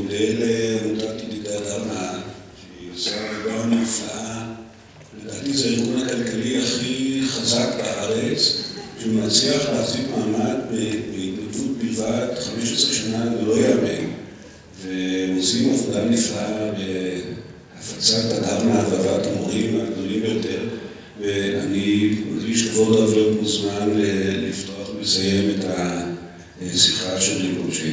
מודה לעמותת ידידי הדרמה, שהיא עושה עבודה נפלאה. לדעתי זה הארגון הכלכלי הכי חזק בארץ, שהוא מצליח להחזיק מעמד בהתנדבות בלבד 15 שנה ולא יאמן. והם עושים עבודה נפלאה בהפצת הדרמה והבאת המורים הגדולים ביותר. ואני מרגיש כבוד רב להיות מוזמן לפתוח ולסיים את השיחה של רימבוצ'ה.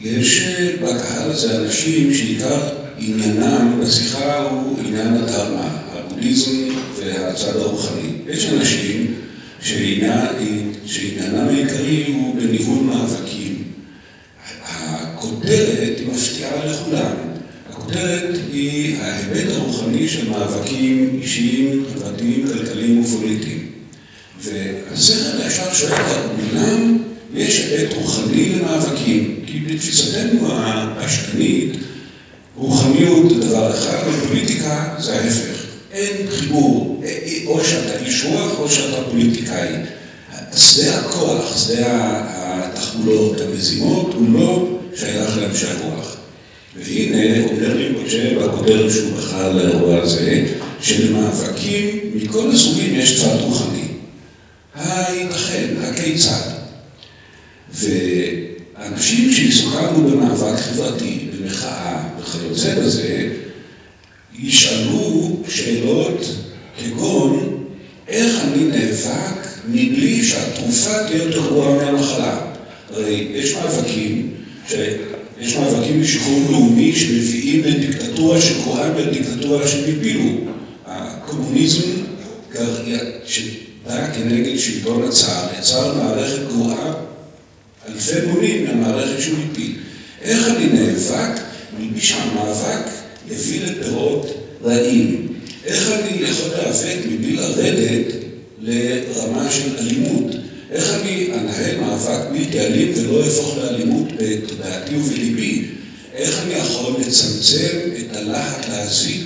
יש בקהל הזה אנשים שעיקר עניינם בשיחה הוא עניין הדרמה, הבודהיזם והצד הרוחני. יש אנשים שעניינם העיקרי הוא בניהול מאבקים. הכותרת היא מפתיעה לכולם. הכותרת היא ההיבט הרוחני של מאבקים אישיים, חברתיים, כלכליים ופוליטיים. והשכל הישר שואל, אמנם יש היבט רוחני למאבקים, כי בתפיסתנו הפשטנית, רוחניות זה דבר אחד, ופוליטיקה זה ההפך. אין חיבור, או שאתה איש רוח או שאתה פוליטיקאי. שדה הכוח, שדה התחבולות, המזימות, הוא לא שייך לאנשי הרוח. והנה, אומר רימבוצ'ה בכותרת שהוא בחר לאירוע הזה, שלמאבקים מכל הסוגים יש צד רוחני. הייתכן, הכיצד. ואנשים שעיסוקנו במאבק חברתי, במחאה, וכיוצא בזה, ישאלו שאלות כגון, איך אני נאבק מבלי שהתרופה תהיה יותר גרועה מהמחלה? הרי יש מאבקים לשחרור לאומי שמביאים לדיקטטורה שקוראה לדיקטטורה שמפילו. הקומוניזם שבא כנגד שלטון הצאר, יצר מערכת גרועה אלפי מונים מהמערכת שהוא מפיל. איך אני נאבק מבלי שהמאבק יביא לפירות רעים? איך אני יכול להיאבק מבלי לרדת לרמה של אלימות? איך אני אנהל מאבק בלתי אלים ולא יהפוך לאלימות בתודעתי ובליבי? איך אני יכול לצמצם את הלהט להזיק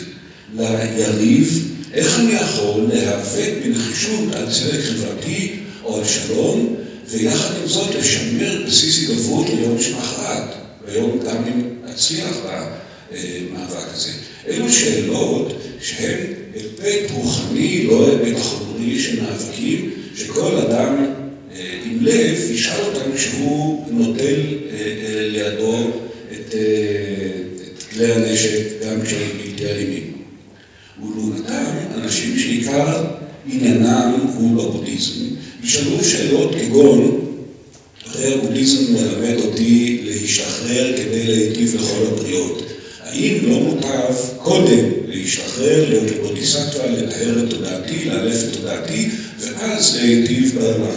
ליריב? איך אני יכול להיאבק בנחישות על צדק חברתי או על שלום, ויחד עם זאת לשמר בסיס הידברות ליום שמחרת, והיום גם אם אצליח במאבק הזה? אלו שאלות שהן היבט רוחני, לא היבט חומרי של מאבקים, שכל אדם עם לב ישאל אותם כשהוא נוטל לידו את כלי הנשק גם כשהם בלתי אלימים. ולעומתם, אנשים שעיקר עניינם הוא בבודהיזם, ישאלו שאלות כגון, הרי הבודהיזם מלמד אותי להשתחרר כדי להיטיב לכל הבריות. האם לא מוטב קודם להשתחרר, להיות לבודיסטווה, לטהר את תודעתי, לאלף את תודעתי, ואז להיטיב בעולם?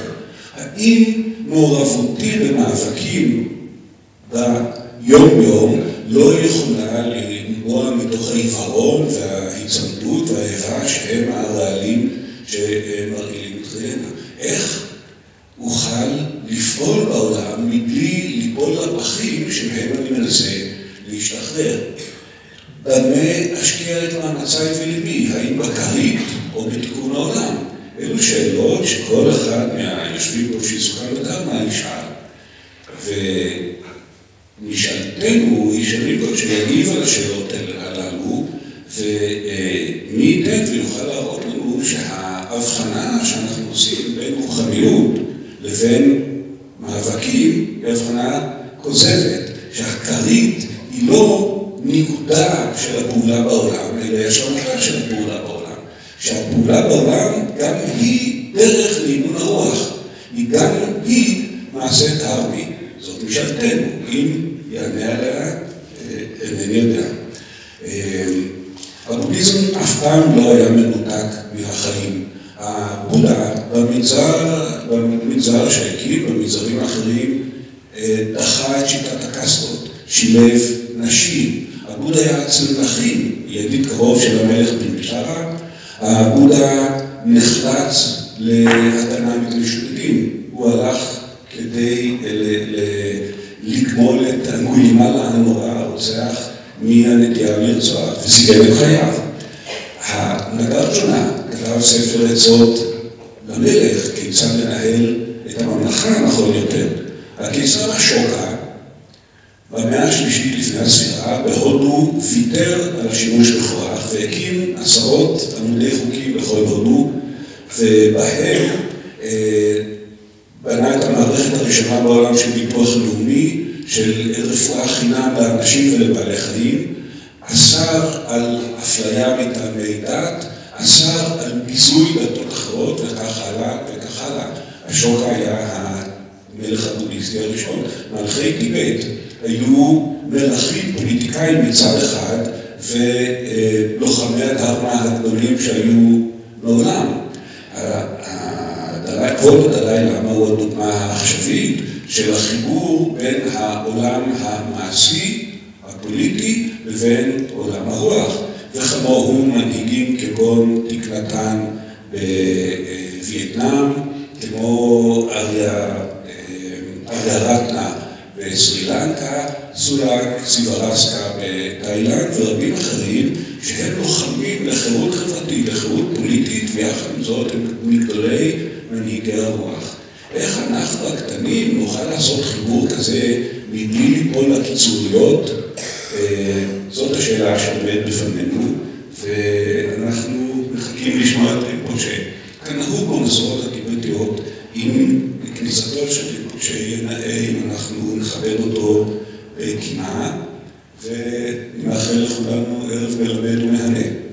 האם מעורבותי במאבקים ביום-יום לא יכולה לנבוע מתוך העיוורון וההיצמדות והאיבה שהם הרעלים שמרעילים את חיינו? איך אוכל לפעול בעולם מבלי ליפול לפחים שמהם אני מנסה להשתחרר? במה אשקיע את מאמצי וליבי? האם בכרית או בתיקון העולם? אלו שאלות שכל אחד מהיושבים פה שעיסוקם בדרמה ישאל. ומשאלתנו היא של רימבוצ'ה שיגיב על השאלות הללו, ומי ייתן ויוכל להראות לנו שההבחנה שאנחנו עושים בין רוחניות לבין מאבקים היא הבחנה כוזבת, שהכרית היא לא נקודה של הפעולה בעולם, אלא השלמתה של הפעולה בעולם. שהפעולה בעולם גם היא דרך לאימון הרוח, היא גם היא מעשה דרמי. זאת משאלתנו, אם יענה עליה, אינני יודע. הבודהיזם אף פעם לא היה מנותק מהחיים. הבודה במנזר שהקים, במנזרים האחרים, דחה את שיטת הקסטות, שילב נשים. הבודה היה אצל נחים, ידיד קרוב של המלך בן בשרה. הבודה נחלץ להגנה מפני שודדים. הוא הלך כדי לגמול את אנגולימאלה הנורא, הרוצח מהנטייה לרצוח, וסיכן את חייו. נגרצ'ונה כתב ספר עצות למלך, כיצד לנהל את הממלכה נכון יותר. הקיסר אשוקה, במאה השלישית לפני הספירה, בהודו ויתר על השימוש בכוח והקים עשרות עמודי חוקים בכל הודו, ובהם בנה את המערכת הראשונה בעולם של ביטוח לאומי, של רפואה חינם לאנשים ולבעלי חיים, אסר על אפליה מטעמי דת, אסר על ביזוי דתות אחרות וכך הלאה וכך הלאה. אשוקה היה המלך הבודהיסטי הראשון. מלכי טיבט היו מלכים פוליטיקאים מצד אחד ולוחמי הדרמה הגדולים שהיו מעולם. כבוד הדלאי למה הוא הדוגמה העכשווית של החיבור בין העולם המעשי, הפוליטי, לבין עולם הרוח. וכמוהו מנהיגים כגון תיק נתן בווייטנאם, כמו אריה רטנה בסרי לנקה, סולק סיוורסקה בתאילנד ורבים אחרים שהם לוחמים לחירות חברתית, לחירות פוליטית, ויחד עם זאת הם מגדולי מנהיגי הרוח. איך אנחנו הקטנים נוכל לעשות חיבור כזה מבלי ליפול לקיצוריות? זאת השאלה שעומדת בפנינו, ואנחנו מחכים לשמוע את רימפוצ'ה. כנהוג במסורות הטיבטיות, עם כניסתו של רימפוצ'ה ינאה אם אנחנו נכבד אותו בקימה, ונאחל לכולנו ערב מלמד ומהנה.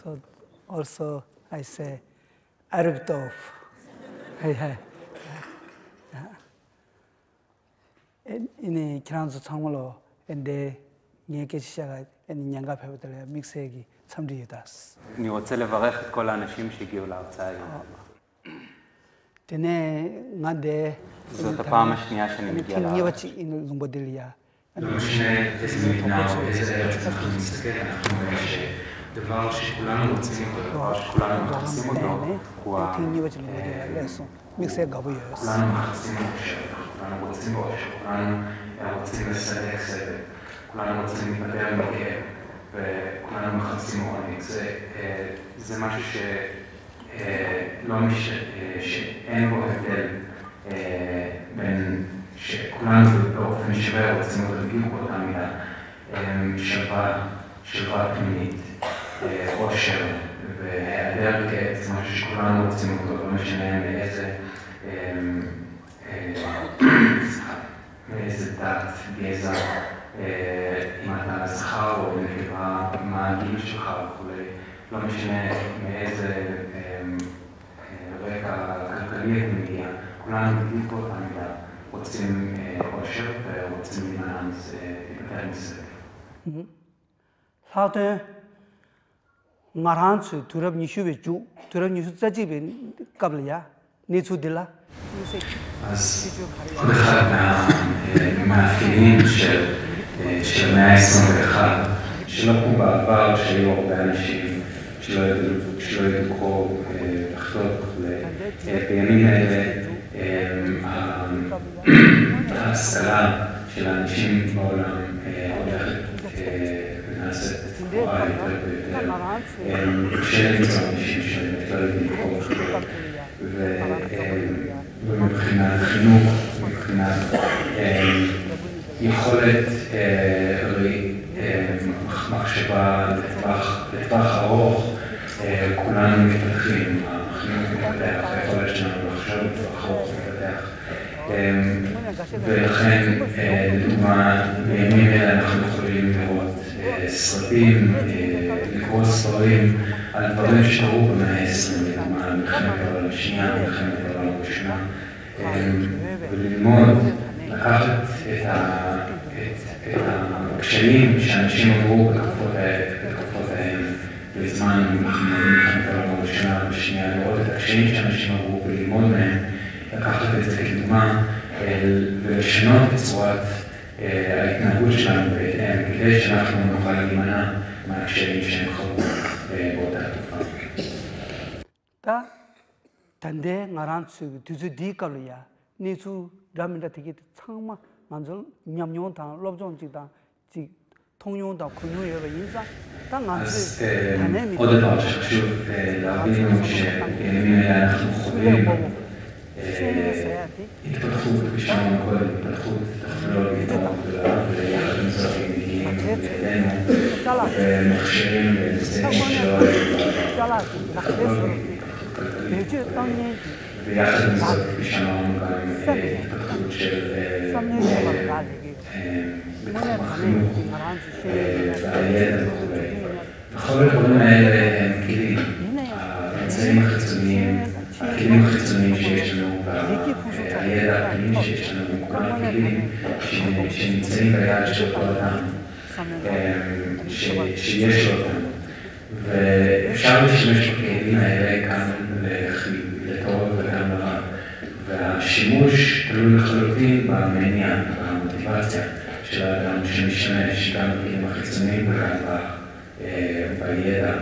So also I say Arab Tov. In Kiranzo Tangolo and the Nyekeshaga and Nyanga Pebble Mixegi, some dietas. אני רוצה לברך את כל האנשים שהגיעו להרצאה היום. זאת הפעם השנייה שאני מגיע לארץ. לא משנה איזה מדינה או איזה ארץ אנחנו נסתכל, אנחנו רואים שדבר שכולנו רוצים אותו, דבר שכולנו מחפשים אותו, הוא כולנו מחפשים אושר, כולנו רוצים אושר, כולנו רוצים לסלק סבל, כולנו רוצים להתפטר מכאב, וכולנו מחפשים עונג. זה משהו שאין בו הבדל בין שכולנו באופן שווה רוצים אותו בדיוק באותה מידה, שלווה פנימית, אושר והיעדר כאב, זה משהו שכולנו רוצים אותו, לא משנה מאיזה דת, גזע, אם אתה זכר או נקבה, מה הגיל שלך וכולי, לא משנה מאיזה רקע כלכלי אתה מגיע, כולנו בדיוק באותה מידה. רוצים אושר ורוצים להיפטר מסבל. 사대 마란츠 두럽 니슈베 주 두럽 니슈 짜지베 까블야 니츠딜라 אז עוד אחד מהמאפיינים של המאה ה-21 שלקחו בעבר שהיו הרבה אנשים שלא ידעו קרוא לכתוב בימים האלה ההשכלה של האנשים בעולם הולכת ונעשית גבוהה יותר ויותר. קשה למצוא אנשים שלא יודעים לקרוא וכתוב. ומבחינת חינוך, מבחינת יכולת מחשבה לטווח ארוך, כולנו מתפתחים. החינוך מתפתח, היכולת שלנו לחשוב לטווח ארוך מתפתח. ולכן, לדוגמה, בימים אלה אנחנו יכולים לראות סרטים, לקרוא ספרים על דברים שקרו במאה ה-20, לדוגמה, העולם השנייה, מלחמת העולם הראשונה, וללמוד, לקחת את הקשיים שאנשים עברו בתקופות ההם בזמן מלחמת העולם הראשונה והשנייה, לראות את הקשיים שאנשים עברו וללמוד מהם, לקחת את זה כדוגמה ולשנות את צורת ההתנהגות שלנו בהתאם, כדי שאנחנו נוכל להימנע מהקשיים שהם חוו באותה תקופה. 단대 나란 수 뒤주 뒤깔이야 니주 라면다 되게 창마 만절 냠뇽다 럽종지다 지 통용다 군용여가 인사 אז עוד דבר שחשוב להבין הוא שבימים האלה אנחנו חווים התפתחות, כפי שאמרנו קודם, התפתחות טכנולוגית מאוד גדולה, ויחד עם זאת הם מגיעים לידינו ומכשירים לנושאים שלא ויחד עם זאת, כפי שאמרנו גם התפתחות של בתחום החינוך והידע וכו'. וכל הדברים האלה הם כלים, האמצעים החיצוניים, הכלים החיצוניים שיש לנו והידע הפנימי שיש לנו, כולם כלים שנמצאים ביד של כל אדם, שיש לו אותם. ואפשר להשתמש בכלים האלה גם לטוב וגם לרע. והשימוש תלוי לחלוטין במניע, במוטיבציה של האדם שמשתמש גם בכלים החיצוניים וגם בידע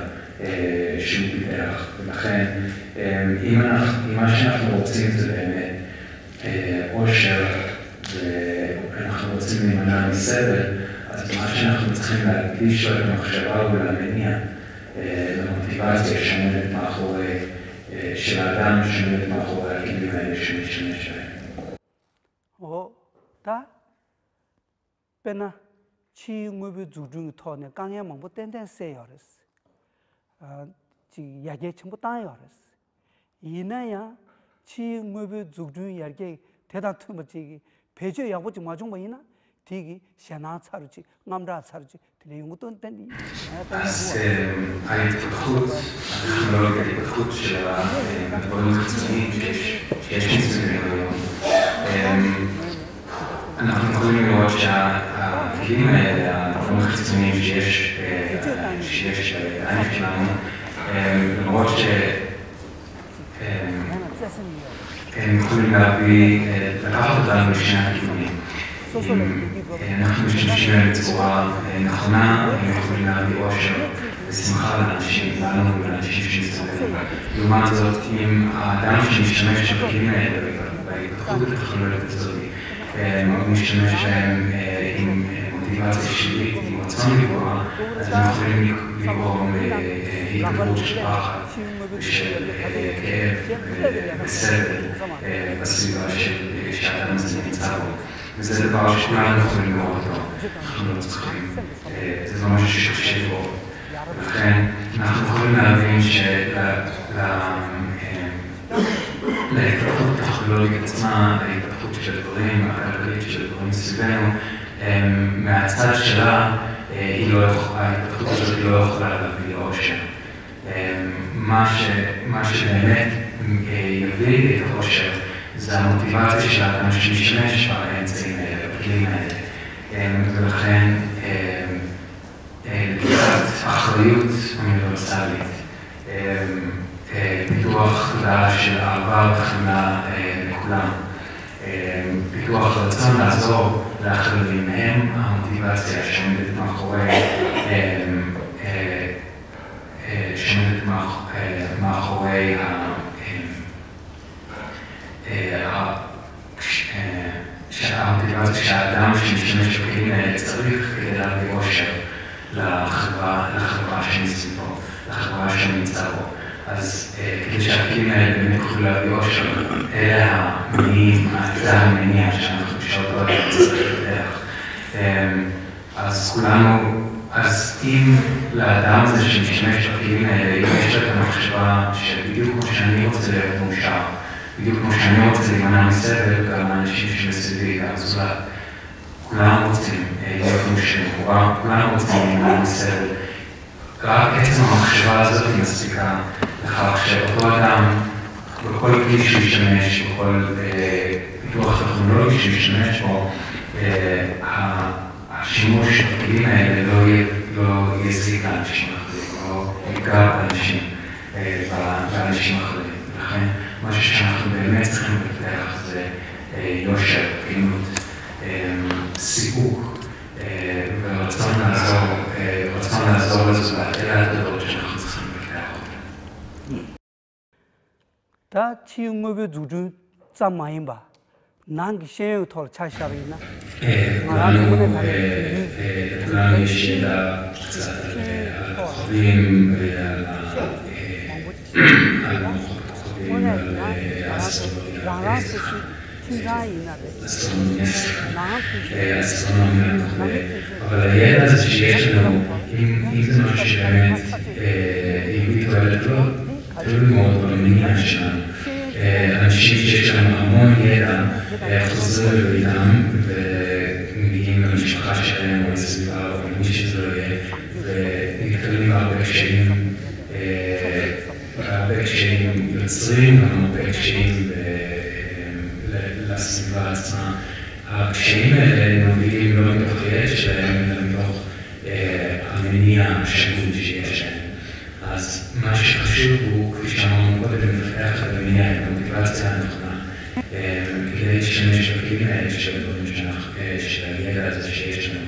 שהוא פיתח. ולכן, אם מה שאנחנו רוצים זה באמת עושר ואנחנו רוצים להימנע מסבל, אז מה שאנחנו צריכים להקדיש לו את המחשבה ולמניע, למוטיבציה שעומדת מאחורי, של האדם שעומדת מאחורי הכלים האלה שמשתמש בהם. 배나 치무비 주중 토네 강에 뭐 땡땡 세요레스 지 야게 전부 따요레스 이나야 치무비 주중 야게 대단 틈지 배제 야보지 마중 뭐이나 되게 샤나 차르지 남자 차르지 되게 용도 땡디 אז ההתפתחות הטכנולוגית, ההתפתחות של הדברים החיצוניים שיש מסביבנו היום, אנחנו יכולים לראות שהכלים האלה, הדברים החיצוניים שיש בעין שלנו, למרות שהם יכולים לקחת אותנו לשני הכיוונים. אנחנו משתמשים בהם בצורה נכונה, הם יכולים להביא אושר ושמחה לאנשים, לנו ולאנשים שמסתובבים. לעומת זאת, אם האדם שמשתמש בכלים האלה, בהתפתחות הטכנולוגית הזאת, הוא משתמש בהם עם מוטיבציה שלילית, עם רצון לגרוע, אז הם יכולים לגרום להתגברות של פחד ושל כאב וסבל בסביבה שהאדם הזה נמצא בו. וזה דבר שכולנו יכולים לראות אותו, אנחנו לא צריכים, זה לא משהו שקשה בו. ולכן אנחנו יכולים להבין להתפתחות הטכנולוגית עצמה, להתפתחות של הדברים, הכלכלית של הדברים מסביבנו, מהצד שלה, ההתפתחות הזאת לא יכולה להביא לאושר. מה שבאמת יביא את האושר, זה המוטיבציה של האדם שמשתמש באמצעים האלה, בכלים האלה. ולכן, לקיחת אחריות אוניברסלית, פיתוח תודעה של אהבה וחמלה לכולם, פיתוח רצון לעזור לאחרים מהם, המוטיבציה שעומדת מאחורי המוטיבציה שהאדם שמשתמש בכלים האלה צריך כדי להביא אושר לחברה שמסביבו, לחברה שנמצא בו. אז כדי שהכלים האלה באמת יוכלו להביא אושר, אלה המניעים, זה המניע שאנחנו שאותו עליהם צריך לדרך. אז אם לאדם הזה שמשתמש בכלים האלה, יש לה את המחשבה שבדיוק כמו שאני רוצה להיות מאושר, בדיוק כמו שאני רוצה להימנע מסבל, גם האנשים שמסביבי, גם זולת, כולם רוצים להיות מאושרים, כולם רוצים להימנע מסבל. רק עצם המחשבה הזאת היא מספיקה לכך שאותו אדם וכל כלי שהוא ישתמש, וכל פיתוח טכנולוגי שהוא ישתמש בו, השימוש בכלים האלה לא יזיק לאנשים אחרים, לא יפגע באנשים אחרים. לכן, משהו שאנחנו באמת צריכים לפתח זה יושר, תקינות, סיפוק, ורצון לעזור לזולת. אלה הדברים שאנחנו צריכים לפתח אותם. 다 지용업의 주주 짬마인 봐. 난기 시행을 털 차시하리나. לנו יש ידע קצת על הכוכבים ועל הכוכבים, על אסטרונומיה, אבל הידע הזה שיש לנו, אם זה משהו שבאמת יביא תועלת לו, תלוי מאוד במניע שלנו. אנשים שיש להם המון ידע חוזרים לביתם ומגיעים למשפחה שלהם או לסביבה או למי שזה לא יהיה ונתקלים בהרבה קשיים יוצרים והרבה קשיים לסביבה עצמה. הקשיים האלה מובילים לא מתוך ידע שלהם אלא מתוך המניע השגוי שיש להם. אז מה שחשוב הוא, כפי שאמרנו קודם, לפתח את המניע, את המוטיבציה הנכונה, כדי להשתמש בכלים האלה של הדברים של הידע הזה שיש לנו.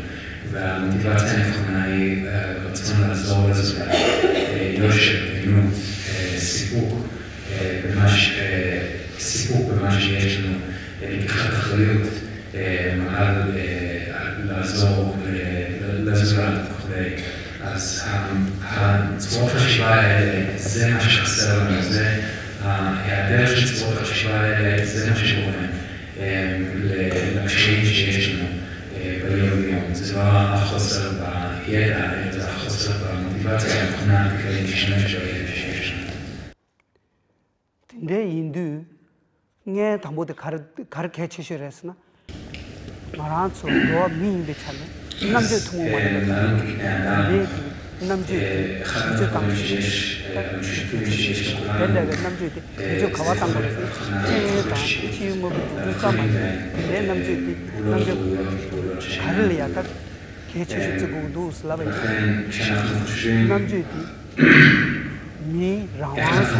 והמוטיבציה הנכונה היא רצון לעזור לזולת, יושר, תקינות, סיפוק במה שיש לנו, לקיחת אחריות על לעזור לזולת וכו'. אז הצורות חשיבה האלה, זה מה שחסר לנו, זה ההיעדר של צורות חשיבה האלה, זה מה שגורם לקשיים שיש לנו ביום-יום. זה לא החוסר בידע, אלא זה החוסר במוטיבציה הנכונה כדי להשתמש בידע שיש לנו. 근데 인도 네 담보대 가르쳐 주시랬으나 말한서 너 미인데 참네. 남자 통모 말이야. 남자 이제 당시 근데 남자 이제 가왔던 거 제가 지금 뭐 두자만 내 남자 가를 약간 개체적으로 슬라바 남자 니 라와스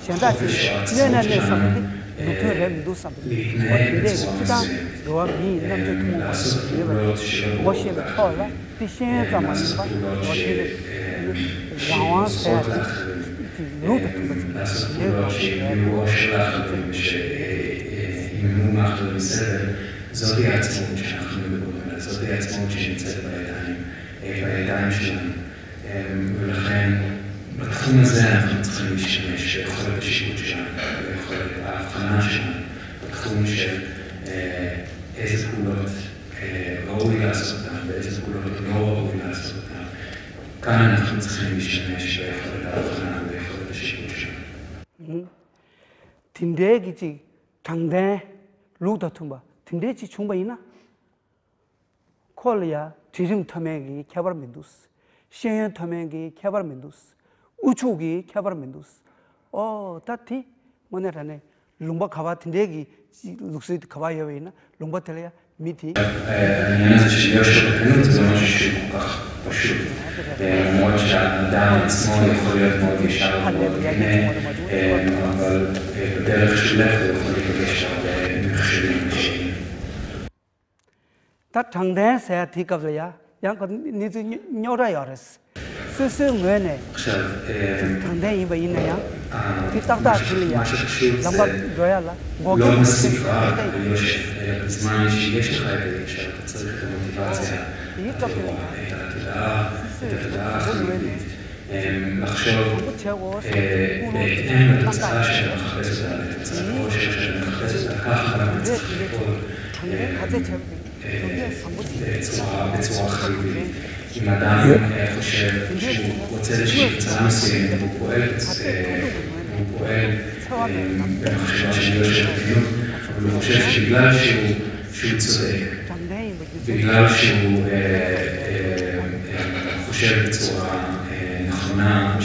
现在是越南的什么的，农村人都什么的，我听这个知道，我比那么就通过因为我现在好了，比现在怎么样吧？我听着，往往才路的通过，这个זאת היא העצמאות שאנחנו מדברים עליה, זאת היא העצמאות שנמצאת בידיים שלנו, ולכן בתחום הזה אנחנו צריכים להשתמש ביכולת השיפוט שלנו, ביכולת ההבחנה שלנו, בתחום של איזה פעולות ראוי לעשות אותם ואיזה פעולות לא ראוי לעשות אותם. כאן אנחנו צריכים להשתמש ביכולת ההבחנה וביכולת השיפוט שלנו. 딘데기지 당대 루다 tumba 딘데지 충분이나 콜리아 뒤름 터메기 개발민두스 시행 터메기 개발민두스 우주기 개발민두스 다티 뭐네라네 lumba 가바 딘데기 룩스이 가바여이나 lumba 텔레야 미티 העניין הזה של יושר ותקינות זה משהו שהוא כל כך פשוט. למרות שהאדם עצמו יכול להיות מאוד ישר ומאוד כנה, אבל בדרך שלך הוא יכול להיפגש הרבה מכשולים קשים. 다 장대에서 뒤갑려야 양거 니도 녀라야레스 스스로네 장대 이거 있나요? 뒤딱다 들려야 람가 줘야라 לא מספיק רב ביושר, בזמן שיש לך שאתה צריך את המוטיבציה, את התודעה החיובית, לחשוב בהתאם לתוצאה שאני מחפש אותה, לתוצאת העושר שאני מחפש אותה, ככה גם צריך לפעול בצורה חיובית. אם אדם חושב שהוא רוצה איזושהי תוצאה מסוימת והוא פועל במחשבה של יושרתיות, אבל הוא חושב שבגלל שהוא צודק, בגלל שהוא חושב בצורה נכונה,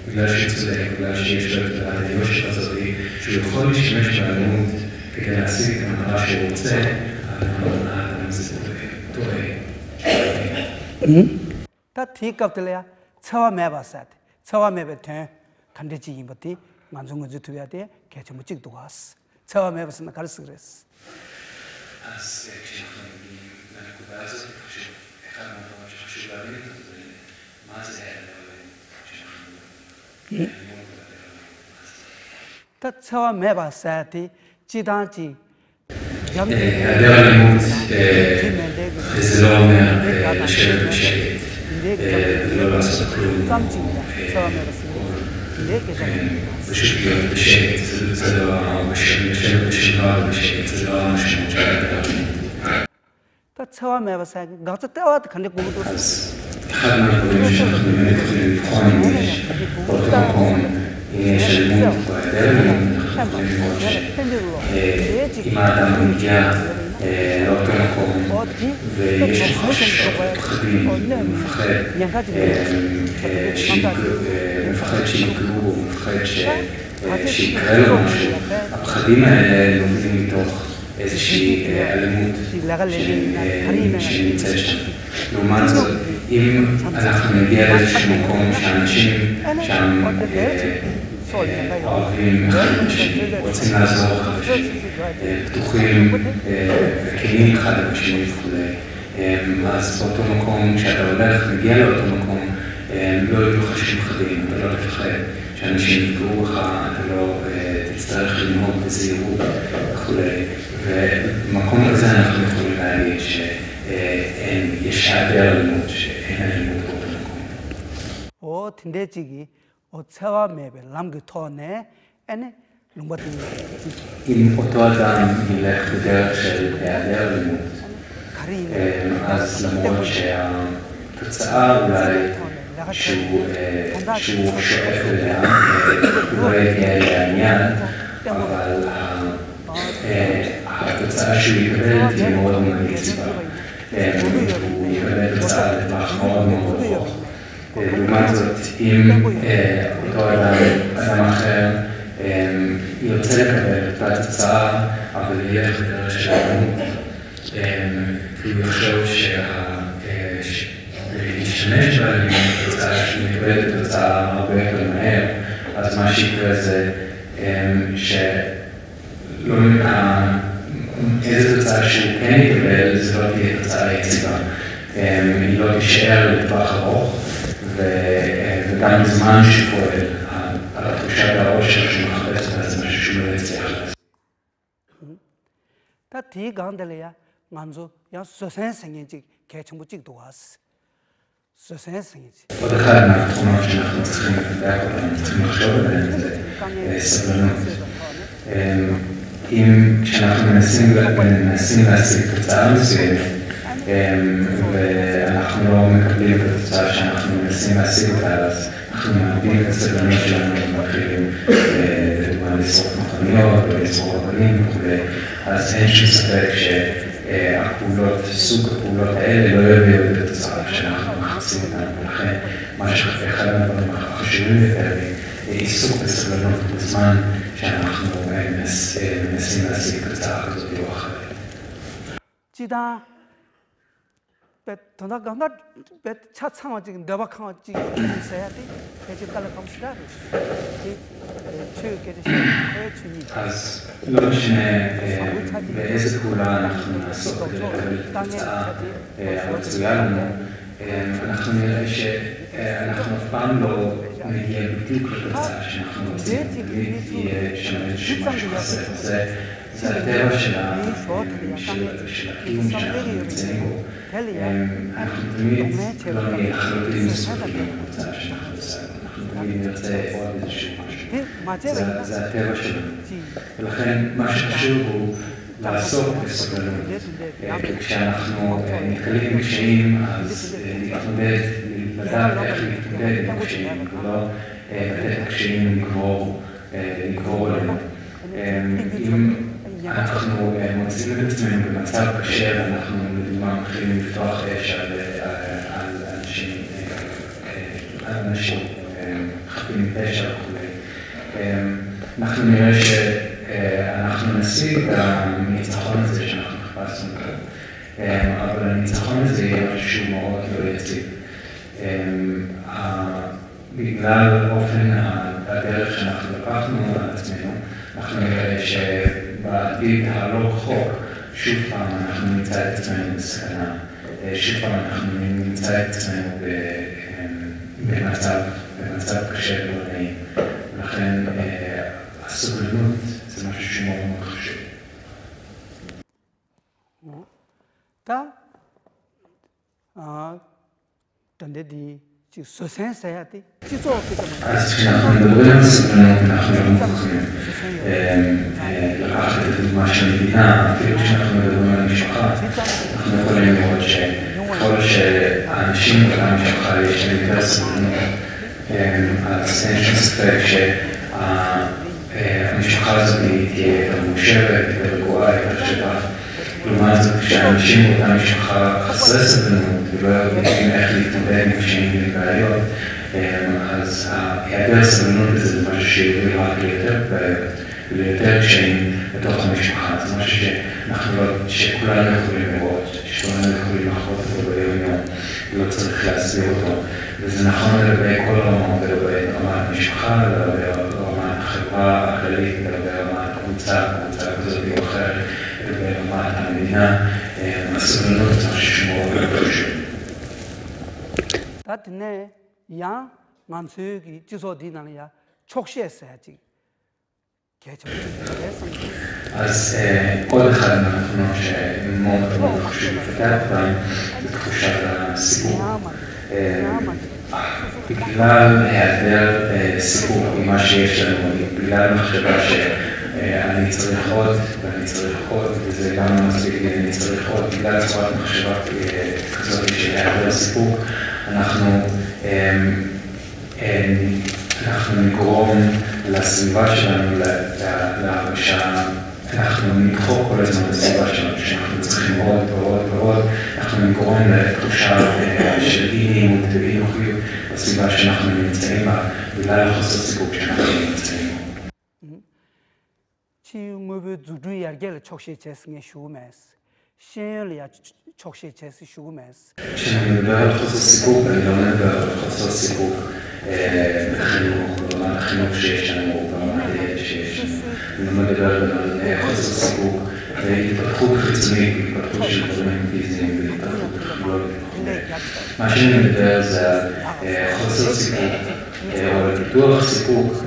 בגלל שהוא צודק, בגלל שיש לו את היושר הזאת, שהוא יכול להשתמש באלימות כדי להשיג את המטרה שהוא רוצה, האדם זה טועה. 다 티값들이야 차와 매봤어야 돼. 차와 매베테 간대지 임버티 만중을 주투야 돼. 개체 못 찍도 왔어. 차와 매봤으면 가르스 그랬어. אז כשאנחנו מגיעים לנקודה הזאת, אני חושב, אחד מהדברים שחשוב להבין את זה, מה זה 다 차와 매봤어야 돼. 지단지 היעדר אלימות זה לא אומר לשבת בשקט ולא לעשות כלום, פשוט להיות בשקט, זה לא לשבת בשקט ובשקט, זה לא המשמעות של היעדר אלימות. אז אחד מהדברים שאנחנו באמת יכולים לבחון אם יש באותו מקום, אם יש אלימות או היעדר אלימות, אנחנו יכולים לראות שאם האדם מגיע לאותו מקום ויש לך פחדים, מפחד שיגעו, מפחד שיקרה לו משהו, הפחדים האלה נובעים מתוך איזושהי אלימות שנמצא שם. לעומת זאת, אם אנחנו נגיע לאיזשהו מקום שאנשים שם אוהבים אחד לשני, רוצים לעזור אחד לשני, פתוחים וכנים אחד לשני וכו', אז באותו מקום, כשאתה הולך, מגיע לאותו מקום, לא יהיו לך שום פחדים, אתה לא תפחד שאנשים יפגעו בך, אתה לא תצטרך לנהוג בזהירות וכו'. ובמקום הזה אנחנו יכולים להגיד שיש היעדר אלימות, שאין אלימות באותו מקום. 틴대지기 차와 매베 남그 토네 에네 lumbatin אם אותו אדם ילך בדרך של היעדר אלימות, אז למרות שהתוצאה אולי שהוא שואף אליה, לא יגיע אליה מיד, אבל התוצאה שהוא יקבל תהיה מאוד מאוד יציבה. הוא יקבל תוצאה לטווח מאוד מאוד ארוך. לעומת זאת, אם אותו אדם אחר ירצה לקבל את התוצאה, אבל ילך בדרך של אלימות, והוא יחשוב להשתמש באלימות בתוצאה, שהוא יקבל את התוצאה הרבה יותר מהר, אז מה שיקרה זה איזו תוצאה שהוא כן יקבל, זה לא תהיה תוצאה יציבה. היא לא תישאר לטווח ארוך, וגם בזמן שפועל, התחושה והעושר שהוא מחפש אותה זה משהו שהוא לא יצליח לעשות. 다 뒤간들이야 만조 야 수생생인지 개청부직도 왔어. 수생생인지. עוד אחד מהתכונות שאנחנו צריכים לפתח אותם, צריכים לחשוב עליהם, זה סבלנות. כשאנחנו מנסים להשיג תוצאה מסוימת, ואנחנו לא מקבלים את התוצאה שאנחנו מנסים להשיג אותה, אז אנחנו מאבדים את הסבלנות שלנו, מתחילים לדוגמה לשרוף מכוניות או לצרוך אבנים וכו'. אז אין שום ספק שהפעולות, סוג הפעולות האלה לא יביאו את התוצאה שאנחנו מחפשים אותנו, ולכן מה שאחד מהדברים החשובים יותר היא עיסוק בסבלנות בזמן שאנחנו מנסים להשיג תוצאה כזאת או אחרת. 지다 더 차창을 지금 너박한 지금 있어야 돼. 대지 달러 감시다. אז לא משנה באיזה פעולה אנחנו נעסוק כדי לקבל את התוצאה הרצויה לנו, אנחנו נראה שאנחנו אף פעם לא נגיע בדיוק לתוצאה שאנחנו רוצים, תהיה שם איזשהו משהו חסר. זה הטבע של הקיום שאנחנו נמצאים בו. אנחנו תמיד לא נהיה חלוטין מסוגלים לתוצאה שאנחנו עושים. אנחנו תמיד נרצה עוד איזשהו משהו. זה הטבע שלנו. ולכן מה שחשוב הוא לעסוק בסבלנות. כשאנחנו נתקלים בקשיים, אז להתמודד, לדעת איך להתמודד עם הקשיים, ולא לתת הקשיים לגבור עלינו. אם אנחנו מוצאים את עצמנו במצב קשה, ואנחנו לדוגמה מתחילים לפתוח אש על אנשים חפים מפשע וכו'. אנחנו נראה שאנחנו נשיג את הניצחון הזה שאנחנו חיפשנו פה, אבל הניצחון הזה יהיה משהו שהוא מאוד לא יציב. בגלל אופן הדרך שאנחנו לקחנו על עצמנו, אנחנו נראה שבעתיד הלא רחוק, שוב פעם אנחנו נמצא את עצמנו בסכנה, שוב פעם אנחנו נמצא את עצמנו במצב קשה ולא נעים. ולכן הסובלנות זה משהו שהוא מאוד מאוד חשוב. אז כשאנחנו מדברים על סובלנות, אנחנו לא מוכרחים לקחת את הדוגמה של המדינה, אפילו כשאנחנו מדברים על המשפחה, אנחנו יכולים לראות שכל שהאנשים באותה המשפחה יש להם יותר סובלנות, אז אין שום ספק שהמשפחה הזאת תהיה יותר מאושרת, יותר רגועה, יותר שטח. לעומת זאת, כשאנשים באותה משפחה חסרי סבלנות ולא יודעים איך להתמודד עם קשיים ובעיות, אז היעדר סבלנות הזה זה משהו שיוביל רק ליותר קשיים בתוך המשפחה. זה משהו שכולנו יכולים לראות, שכולנו יכולים לחוות אותו ביום-יום, ולא צריך להסביר אותו. וזה נכון לגבי כל רמות, לגבי רמת המשפחה, לגבי רמת החברה הכללית, לגבי רמת קבוצה כזאת או אחרת, לגבי רמת המדינה. הסבלנות זה משהו שמאוד לא חשוב. 양 만수기 지소디나야 촉시했어야지. אז עוד אחד מהתכונות שמאוד מאוד חשוב לפתח בהם זה תחושת הסיפור. בגלל היעדר סיפור ממה שיש לנו, בגלל מחשבה שאני צריך עוד ואני צריך עוד, וזה גם לא מספיק לי, אני צריך עוד, בגלל צורת מחשבה כזאת של היעדר סיפור, אנחנו נגרום לסביבה שלנו, להרגשה, אנחנו נדחוק כל הזמן לסביבה שלנו, שאנחנו צריכים עוד ועוד ועוד, אנחנו נגרום לתחושה של אי-נעימות ואי-נוחיות בסביבה שאנחנו נמצאים בה, בגלל החוסר סיפוק שאנחנו נמצאים בה. 지금의 주주 이야기를 촉시체스의 슈메스, 신리아 촉시체스 슈메스. כשאני מדבר על חוסר סיפוק, אני לא מדבר על חוסר סיפוק בחינוך, ברמת החינוך שיש לנו, ברמת הידע שיש לנו. אני לא מדבר על חוסר סיפוק בהתפתחות חיצונית, בהתפתחות של דברים פיזיים, בהתפתחות טכנולוגית. מה שאני מדבר זה על חוסר סיפוק, או על פיתוח סיפוק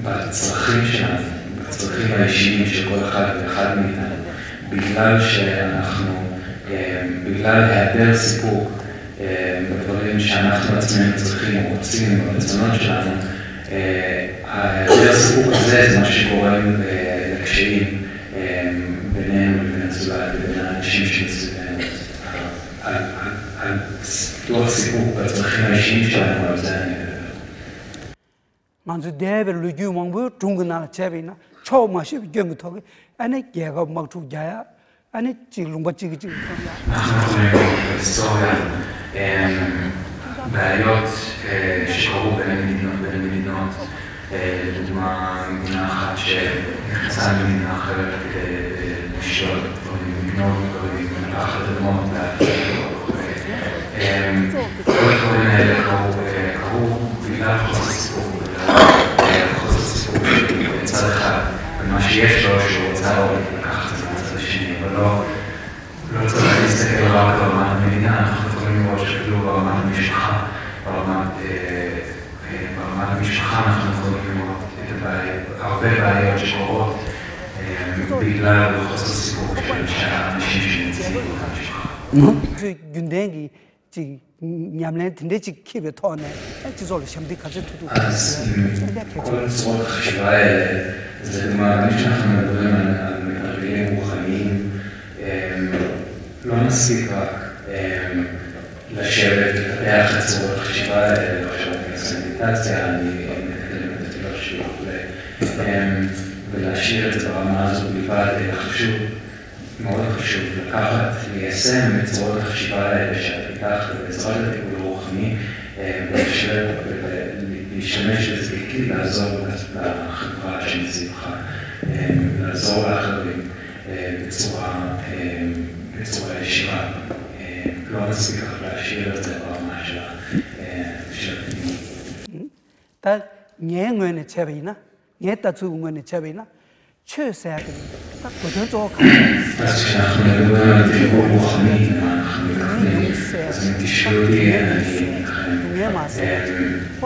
בצרכים שלנו. הצרכים האישיים של כל אחד ואחד מאיתנו, בגלל היעדר סיפוק בדברים שאנחנו עצמנו צריכים או רוצים ברצונות שלנו, היעדר סיפוק הזה זה מה שגורם לקשיים בינינו לבין הזולת ובין האנשים שמסביבנו. על פיתוח סיפוק בצרכים האישיים שלנו, על זה אני מדבר. 먼저 대별로 유망부 중근나 제비나 처음마시 경부터기 아니 개가 막 주자야 아니 지금 뭐지 אנחנו יכולים בהיסטוריה בעיות שקרו בין המדינות, לדוגמה מדינה אחת שנכנסה למדינה אחרת כדי לשלוט ולגנוב דברים ולקחת אדמות כל הדברים האלה קרו בגלל חוסר סיפוק, חוסר סיפוק בצד אחד, ומה שיש לו שהוא רוצה לקחת את זה מהצד השני, אבל לא צריך להסתכל רק ברמת המדינה, אנחנו יכולים לראות שאפילו ברמת המשפחה, ברמת שם אנחנו יכולים לראות הרבה בעיות שקורות בגלל חוסר סיפור של האנשים שנמצאים במשפחה. 균댕이 지 냠len 근데 지 킵에 토네 지솔 심디 같이 두두 אז כל צורות החשיבה האלה, זה דוגמה, גם כשאנחנו מדברים על מתרגלים רוחניים, לא מספיק רק לשבת, לפתח את צורות החשיבה האלה, לחשוב על מדיטציה, אני מתקדם את התפילות שלי ולהשאיר את זה ברמה הזאת בלבד, חשוב, מאוד חשוב לקחת, ליישם את צורות החשיבה האלה שאת פיתחת בעזרת הטיפול הרוחני, ולהשתמש בזה ככלי לעזור לחברה שמסביבך, לעזור לאחרים בצורה ישירה. לא מספיק רק להשאיר את זה ברמה של הפנימי. 다 녀응원의 제베이나 녀다 주응원의 제베이나 최세하게 딱 고전조 אז כשאנחנו מדברים על טיפול רוחני, אנחנו מתכוונים, אז מתשאלו לי,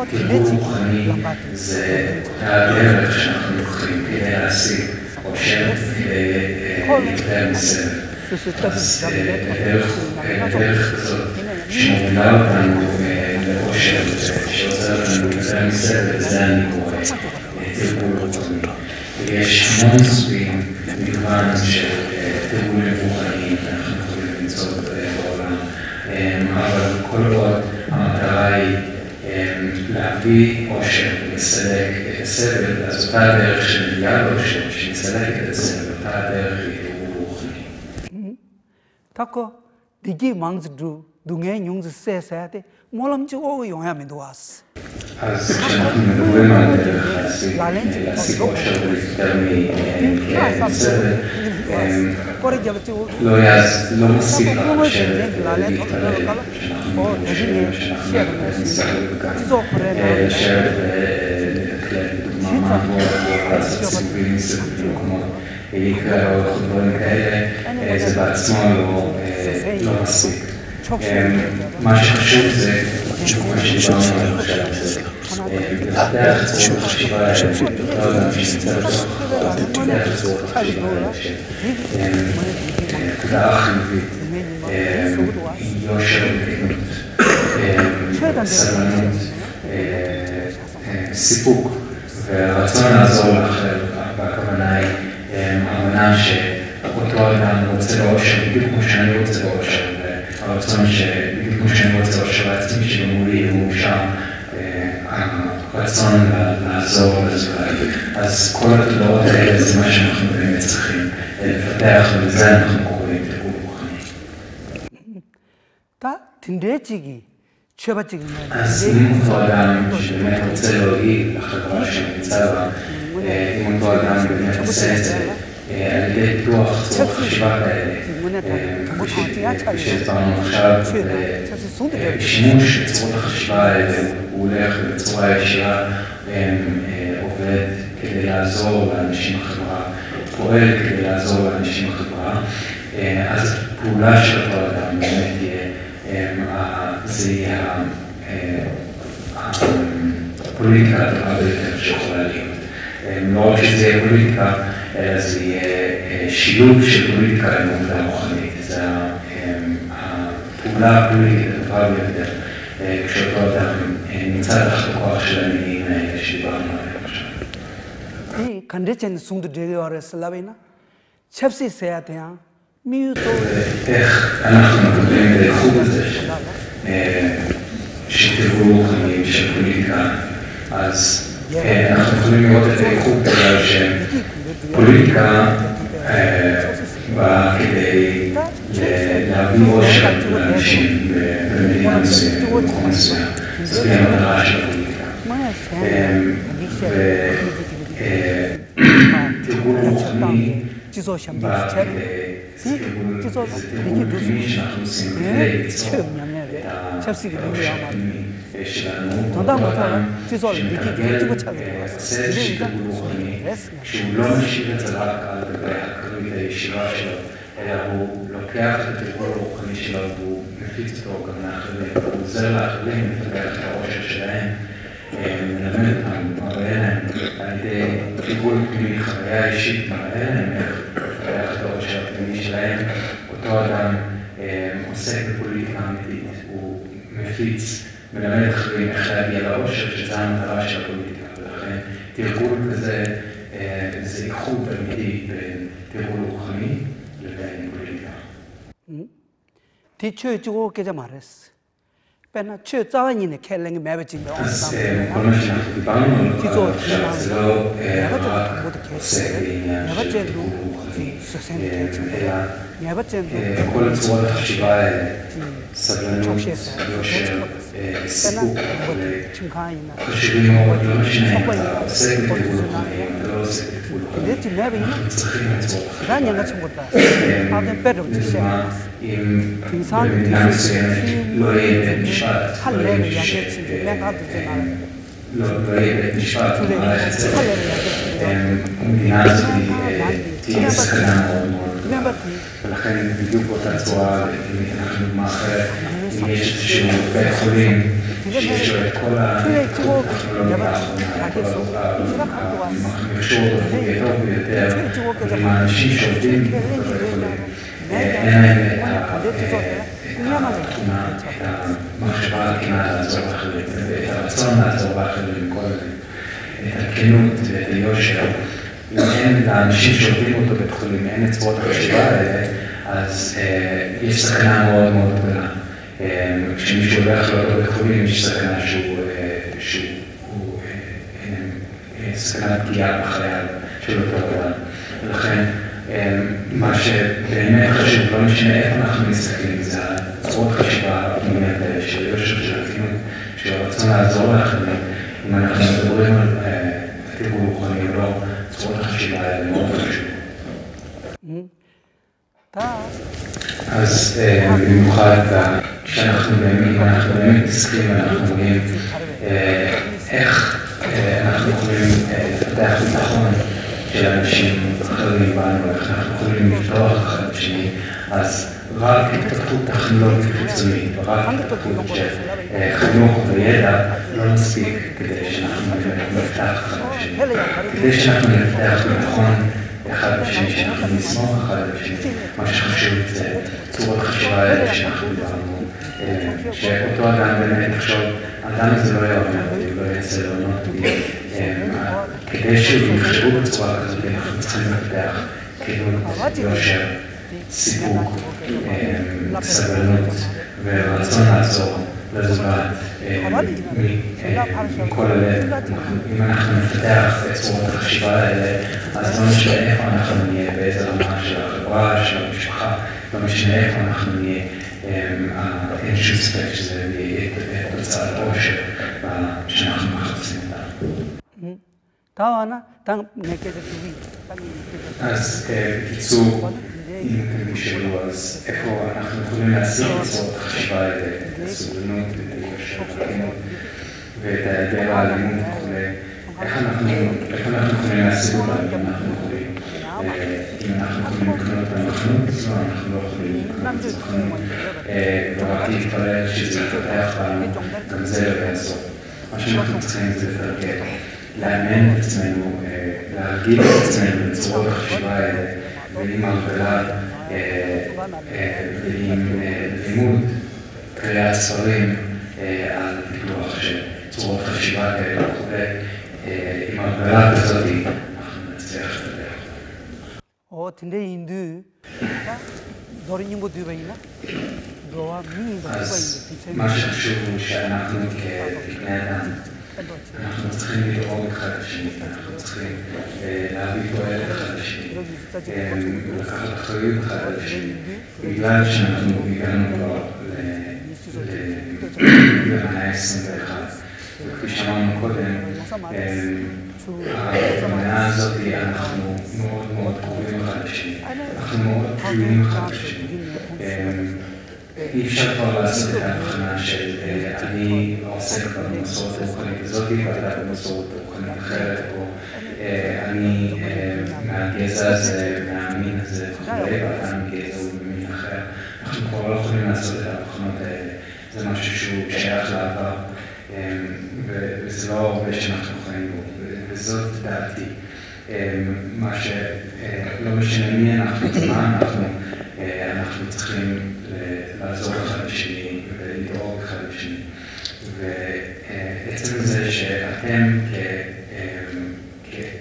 טיפול רוחני זה הדרך שאנחנו לוקחים כדי להשיג עושר וכדי מסבב. אז הדרך הזאת שמובילה אותנו לעושר, שעוזר לנו כדי מסבב, וזה אני קורא טיפול רוחני. ויש המון סוגים מגוון של טיפולים רוחניים שאנחנו יכולים למצוא בעולם, אבל כל עוד המטרה היא להביא עושר ולסלק את הסבל, אז אותה הדרך שמביאה לעושר, שמסלקת את הסבל, אותה הדרך היא טיפול רוחני. 타코 디기 망즈두 둥에 융즈 세세하데 몰람지 오 용야면도 왔어 אז כשאנחנו מדברים על דרך להשיג עושר ולהתפטר מסבל, לא מספיק רק לשבת ולהתפלל, שאנחנו חושבים שאנחנו מתפתחים סבל וכך, לשבת ולתקלט בדוגמה מה עבור לעשות סיבובים מסביב במקומות להיקרא או דברים כאלה, זה בעצמו לא מספיק. מה שחשוב זה מה שדיברנו עליו עכשיו, זה לפתח את צורות החשיבה האלה, לא אדם שנמצא לפתח את צורות החשיבה האלה, תודעה חיובית, יושר וכנות, סבלנות, סיפוק, והרצון לעזור לאחר, והכוונה היא הבנה שאותו אדם רוצה באושר בדיוק כמו שאני רוצה באושר, הרצון שבדיוק כמו שאני רוצה באושר העצמי שגם הוא יהיה מאושר, הרצון לעזור לזולת. אז כל התודעות האלה זה מה שאנחנו באמת צריכים לפתח, ולזה אנחנו קוראים טיפול רוחני. אז אם אותו אדם שבאמת רוצה להועיל לחברה שנמצא בה, אם אותו אדם באמת עושה את זה, על ידי פיתוח צורות חשיבה כאלה, כפי שהסברנו עכשיו, שימוש בצורות החשיבה האלה הוא הולך בצורה ישירה, עובד כדי לעזור לאנשים בחברה, פועל כדי לעזור לאנשים בחברה, אז הפעולה של אותו אדם באמת זה יהיה הפוליטיקה הטובה ביותר שיכולה להיות. לא רק שזה יהיה פוליטיקה, אלא זה יהיה שילוב של פוליטיקה עם עבודה רוחנית. זה הפעולה הפוליטית הטובה ביותר, כשאותו אדם נמצא תחת הכוח של המניעים האלה שדיברנו עליהם עכשיו. 간대전 송도 되어야 슬라베나 첩시 세야대야 미유도 איך אנחנו מקבלים את האיכות הזה של טיפול רוחני של פוליטיקה, אז אנחנו יכולים לראות את האיכות בגלל שפוליטיקה באה כדי להביא עושר לאנשים במדינה מסוימת, במקום מסוים. זאת היא המטרה של הפוליטיקה. טיפול רוחני בא כדי טיפול רוחני שאנחנו עושים כדי ליצור את העושר הפנימי שלנו, אותו אדם שמתרגל עושה איזושהי טיפול רוחני, שהוא לא משאיר את זה רק על גבי הקרית הישירה שלו, אלא הוא לוקח את הטיפול הרוחני שלו והוא מפיץ אותו גם לאחרים, הוא עוזר לאחרים לפתח את העושר שלהם, מלמד אותם בראשית מראה להם איך לפתח את העושר הפנימי שלהם. אותו אדם עוסק בפוליטיקה אמיתית, הוא מפיץ, מלמד אחרים איך להגיע לעושר, שזו המטרה של הפוליטיקה. ולכן תרגול כזה זה איחוד אמיתי בין תרגול רוחני לבין פוליטיקה. 뒤쳐주고 계자 말했어. 배나 쳐자니네 켈랭이 매버진 거. אז כל מה שאנחנו דיברנו על עכשיו זה לא רק עוסק בעניין של תרגול רוחני, אלא כל צורות החשיבה האלה, סבלנות, יושר, סיפוק, חשובים מאוד, לא משנה אם אתה עוסק בתרגול רוחני, אם אתה לא עוסק בתרגול רוחני, אנחנו צריכים לצורך החשיבה. לדוגמה, אם במדינה מסוימת לא יהיה בית משפט, לא יהיה בית משפט, המדינה הזאת תהיה סכנה מאוד מאוד, ולכן בדיוק באותה צורה, אנחנו דוגמה אחרת, אם יש איזשהו בית חולים, שיש לו את כל הטכנולוגיה האחרונה, המכשור הרפואי הטוב ביותר, אבל עם האנשים שעובדים בבית חולים, אין להם את המחשבה הכנה לעזור לאחרים, ואת הרצון לעזור לאחרים, את הכנות ואת היושר. אם אין לאנשים שעובדים אותו בית חולים, אין את צורות החשיבה האלה, אז יש סכנה מאוד מאוד גדולה. כשמישהו הולך לאותו בית חולים, יש סכנה שהוא סכנת פגיעה בחייו של אותו אדם. ולכן, מה שבאמת חשוב, לא משנה איפה אנחנו מסתכלים, זה הצורות חשיבה הפנימיות האלה, של יושר, של הכנות, של הרצון לעזור לאחרים. אם אנחנו מדברים על תרגול רוחני או לא, צורות החשיבה האלה מאוד חשוב. אז במיוחד כשאנחנו באמת מסתכלים, אנחנו רואים איך אנחנו יכולים לפתח ביטחון של אנשים אחרים בנו, איך אנחנו יכולים לפתוח אחד בשני, אז רק התפתחות טכנולוגית חיצונית, ורק התפתחות של חינוך וידע לא מספיק כדי שאנחנו נפתח אחד בשני. כדי שאנחנו נפתח ביטחון אחד בשני, שאנחנו נסמוך אחד בשני, מה שחשוב זה צורות חשיבה האלה שאנחנו דיברנו, שאותו אדם באמת יחשוב, האדם הזה לא יאמר אותי, לא יצא לענות אותי, כדי שהוא יחשבו בצורה כזאת, אנחנו צריכים לפתח כנות, יושר, סיפוק, סבלנות ורצון לעזור לזולת מכל הלב. אם אנחנו נפתח את צורות החשיבה האלה, אז לא משנה איפה אנחנו נהיה, באיזה רמה של החברה, של המשפחה, לא משנה איפה אנחנו נהיה, אין שום ספק שזה יהיה תוצאת עושר שאנחנו מחפשים אותה. אז בקיצור, אם אתם נשאלו, אז איפה אנחנו יכולים להשיג את צורות החשיבה האלה, את הסובלנות, את היושר, ואת היעדר האלימות וכו', איך אנחנו יכולים להשיג אותם, אם אנחנו יכולים לקנות במחנות, לא, אנחנו לא יכולים לקנות במחנות, ורק להתפלל שזה יתפתח בנו, גם זה לא יעזור. מה שאנחנו צריכים זה לתרגל, לאמן את עצמנו, להרגיל את עצמנו בצורות החשיבה האלה, ועם הרגלה ועם לימוד, קריאת ספרים על פיתוח של צורות חשיבה כאלה וכו', עם הרגלה כזאת אנחנו נצליח לדבר. אז מה שחשוב הוא שאנחנו כבני אדם, אנחנו צריכים לדאוג אחד לשני, אנחנו צריכים להביא תועלת אחד לשני, לקחת אחריות אחד לשני, בגלל שאנחנו הגענו כבר למאה ה-21, וכפי שאמרנו קודם, במאה הזאת אנחנו מאוד מאוד קרובים אחד לשני, אנחנו מאוד תלויים אחד לשני. אי אפשר כבר לעשות את ההבחנה של אני עוסק במסורת רוחנית הזאת ואתה במסורת רוחנית אחרת, או אני מהגזע הזה, מהמין הזה, ואתה מגזע ובמין אחר. אנחנו כבר לא יכולים לעשות את ההבחנות האלה. זה משהו שהוא שייך לעבר, וזה לא הרבה שאנחנו חיים בו, וזאת דעתי. מה שלא משנה מי אנחנו, מה אנחנו צריכים לעזור אחד לשני ולדאוג אחד לשני. ועצם זה שאתם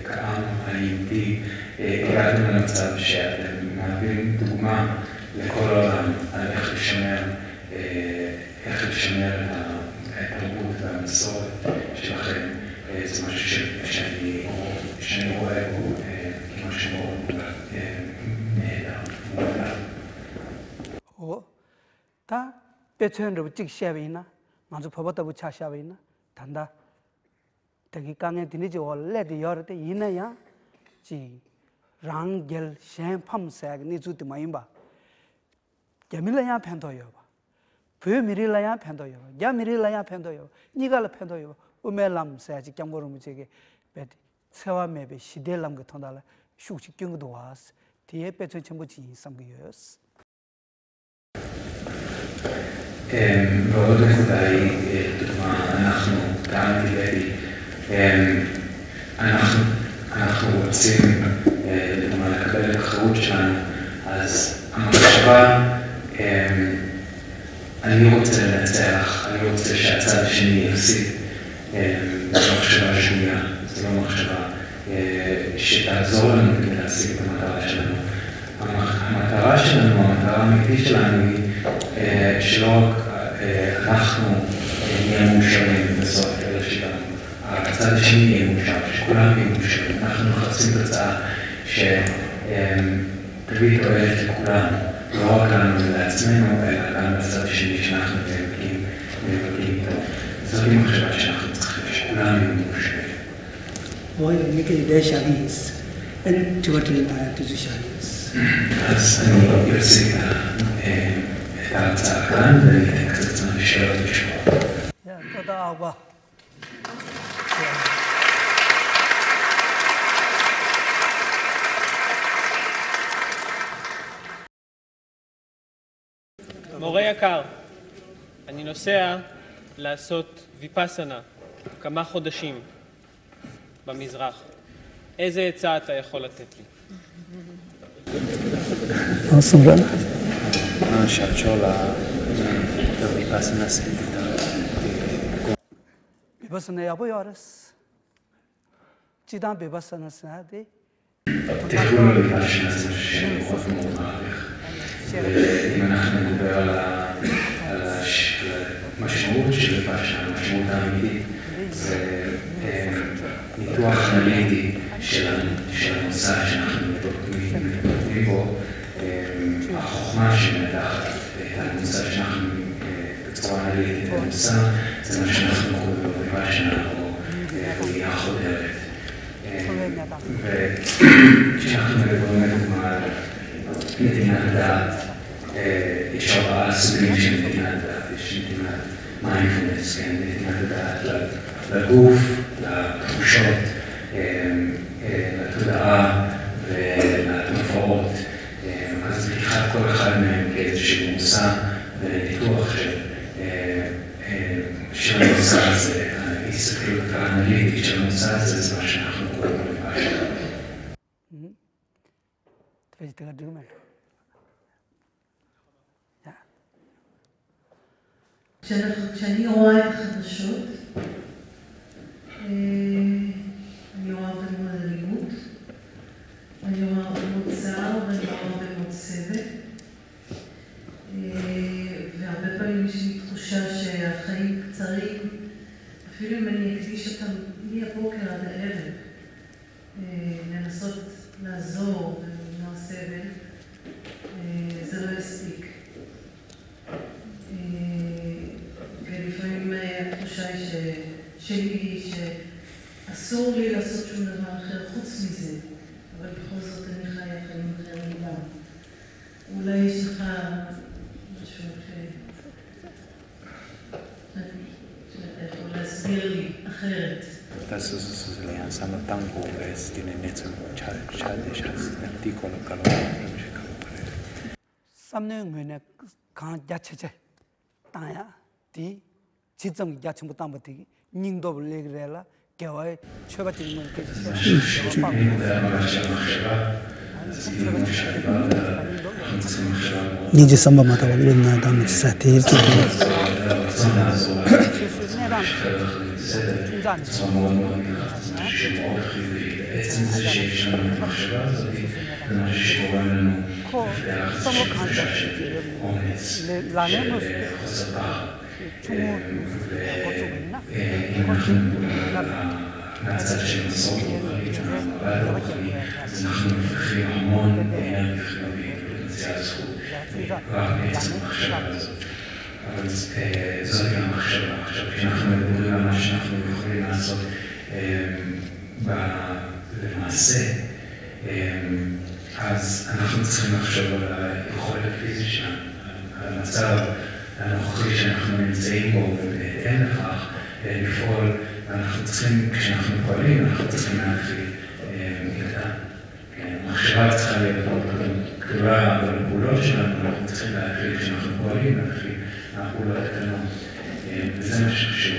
כעם היהודי הגעתם למצב שאתם מהווים דוגמה לכל העולם על איך לשמר את התרבות והמסורת שלכם. זה משהו שאני רואה בו כמשהו מאוד נהדר. 다 배천으로 직시하이나 먼저 법었다고 차시하이나 단다 되게 강에 드니지 원래도 여러 때 이나야 지 랑겔 샴팜색 니주도 마임바 야밀라야 팬도요 봐 부미릴라야 팬도요 야미릴라야 팬도요 니가라 팬도요 우멜람 세지 경보름 저게 베디 세와메베 시델람 같은 달라 슈식 경도 와스 뒤에 배천 전부 지 삼기였어 ועוד נקודה היא, דוגמה, אנחנו, גם בלבי, אנחנו רוצים, לדוגמה, לקבל את החירות שלנו, אז המחשבה, אני רוצה לנצח, אני רוצה שהצד השני יפסיד, זו מחשבה שנייה, זו לא מחשבה שתעזור לנו כדי להשיג את המטרה שלנו. המטרה שלנו, המטרה האמיתית שלנו היא שלא רק אנחנו נהיה מאושרים בסוף, אלא שגם הצד השני יהיה מאושר, שכולם יהיו מאושרים. אנחנו מחפשים תוצאה שתביא תועלת לכולם, לא רק לנו ולעצמנו, אלא גם בצד השני שאנחנו נאבקים איתו. זאת היא מחשבה שאנחנו צריכים, שכולם יהיו מאושרים. 뭐 이게 내 샤비스, 엔 저것들이 다 뒤주샤비스. אז אני יוצא את ההרצאה כאן, ואני קצת צריך לשאול לשמוע. תודה רבה. מורה יקר, אני נוסע לעשות ויפאסנה כמה חודשים במזרח. איזה עצה אתה יכול לתת לי? 비바스나 야보야르스. 지단 비바스나 사데. תכנון לביפאסנה זה משהו שאני מאוד מאוד מעריך. ואם אנחנו נדבר על המשמעות של ויפאסנה, המשמעות האמיתית, זה ניתוח אנליטי של המושג שאנחנו מתמקדים בו, החוכמה שמנתחת את המושג שאנחנו בצורה אנליטית במושג, זה מה שאנחנו קוראים לו ויפאסנה או ראייה חודרת. וכשאנחנו מדברים לדוגמה על נתינת דעת, יש 4 סוגים של נתינת דעת, יש נתינת מיינדפולנס, נתינת דעת לגוף, לתחושות, לתודעה ולתופעות. אז לקיחת כל אחד מהם כאיזשהו מושא וניתוח של המושא הזה, ההסתכלות האנליטית של המושא הזה, זה מה שאנחנו קוראים לו ויפאסנה. כשאני רואה את החדשות, אני רואה הרבה מאוד אלימות, אני רואה הרבה מאוד צער ואני רואה הרבה מאוד סבל, והרבה פעמים יש לי תחושה שהחיים קצרים, אפילו אם אני אקדיש אותם מהבוקר עד הערב, לנסות לעזור ולמנוע סבל, זה לא יספיק. ולפעמים התחושה שלי היא שאסור לי לעשות שום דבר אחר חוץ מזה, אבל בכל זאת אני חיה חיים אחרים גם. אולי יש לך משהו שאתה יכול להסביר לי אחרת. Tässä susilian sanotaan kuuleestinen etsun chadeshas tiko kalora 삼년근에 강 야체제 땅야 디 지점 야침부 땅부터 닝도 레그래라 개와의 최바지 뭐 이렇게 니지 삼바마다 이런 다음에 스트레이트 מהצד של מסורת דורית אבל אנחנו מפתחים המון אנרגיה חיובית ופוטנציאל זכות רק מעצם המחשבה הזאת. אבל זאת גם המחשבה. עכשיו, כשאנחנו מדברים על מה שאנחנו יכולים לעשות למעשה, אז אנחנו צריכים לחשוב על היכולת הפיזית שלנו, על המצב הנוכחי שאנחנו נמצאים בו, ובהתאם לכך לפעול. אנחנו צריכים, כשאנחנו פועלים, אנחנו צריכים להתחיל מקטן. המחשבה צריכה להיות גדולה, אבל הפעולות שלנו, אנחנו צריכים להתחיל, כשאנחנו פועלים, להתחיל מהפעולות הקטנות. וזה מה שחשוב.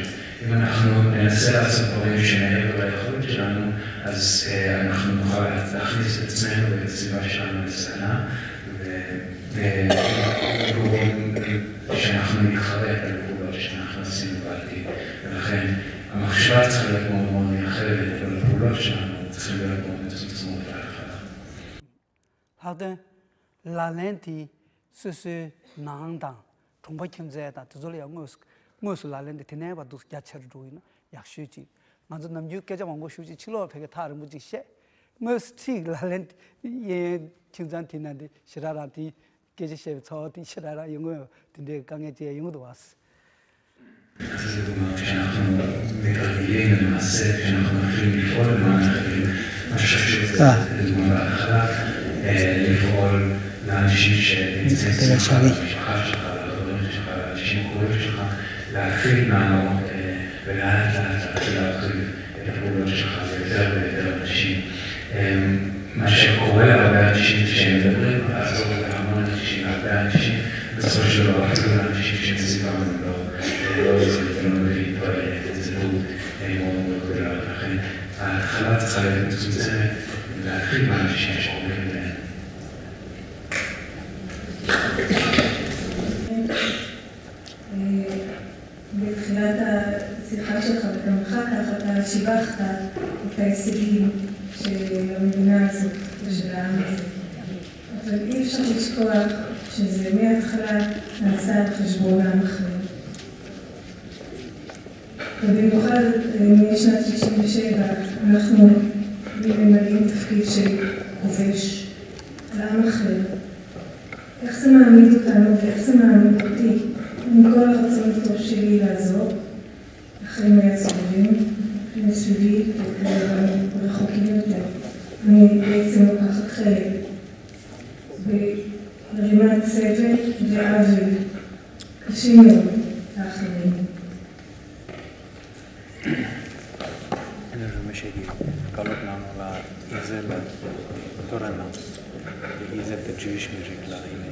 אם אנחנו ננסה לעשות דברים שמעבר ליכולת שלנו, אז אנחנו נוכל להכניס את עצמנו ואת הסביבה שלנו לסכנה, וגורם שאנחנו נתחרט על הפעולות שאנחנו עשינו בעתיד. ולכן, המחשבה צריכה להיות מאוד מאוד מייחדת, אבל הפעולות שלנו צריכים להיות מאוד מצומצמות והתחלה. 하든 라렌티 스스 나한다 통박힘제다 저절이야 무엇 라렌데 테네바도 야처를 조이나 약슈지 먼저 남주 깨자만 거 슈지 칠로 되게 다른 무지세 무스티 라렌티 예 팀잔티나데 시라라티 깨지세 저티 시라라 영어 근데 강에제 영어도 왔어 זה דוגמה כשאנחנו מתרגלים למעשה, כשאנחנו מתחילים לפעול למען אחרים, מה שחשוב זה דוגמה בהתחלה, לפעול לאנשים שנמצאים סביבך, למשפחה שלך, לחברים שלך, לאנשים קרובים שלך, להתחיל מהמות ולאט לאט להתחיל להרחיב את הפעולות שלך ליותר ויותר אנשים. מה שקורה להרבה אנשים שהם מדברים, לעזור להמון אנשים, להרבה אנשים, בסופו של דבר אפילו לאנשים שמסביבם הם לא מבין תועלת, איזה זהות מאוד מאוד גדולה, ולכן ההתחלה צריכה להיות מצומצמת ולהתחיל מהאנשים שקרובים להם. בתחילת השיחה שלך וגם אחר כך אתה שיבחת את ההישגים של המדינה הזאת ושל העם הזה. אבל אי אפשר לשכוח שזה מההתחלה נעשה על חשבון העם אחר. ובמיוחד משנת 67 אנחנו ממלאים תפקיד של כובש על עם אחר. איך זה מעמיד אותנו ואיך זה מעמיד אותי עם כל הרצון הטוב שלי לעזור לחיים מהסובבים, מסביבי ורחוקים יותר. אני בעצם לוקחת חלק ברימת סבל ועוול קשים מאוד לאחרים. Meshegi, kalot nanola izela torana, izela the Jewish music la ine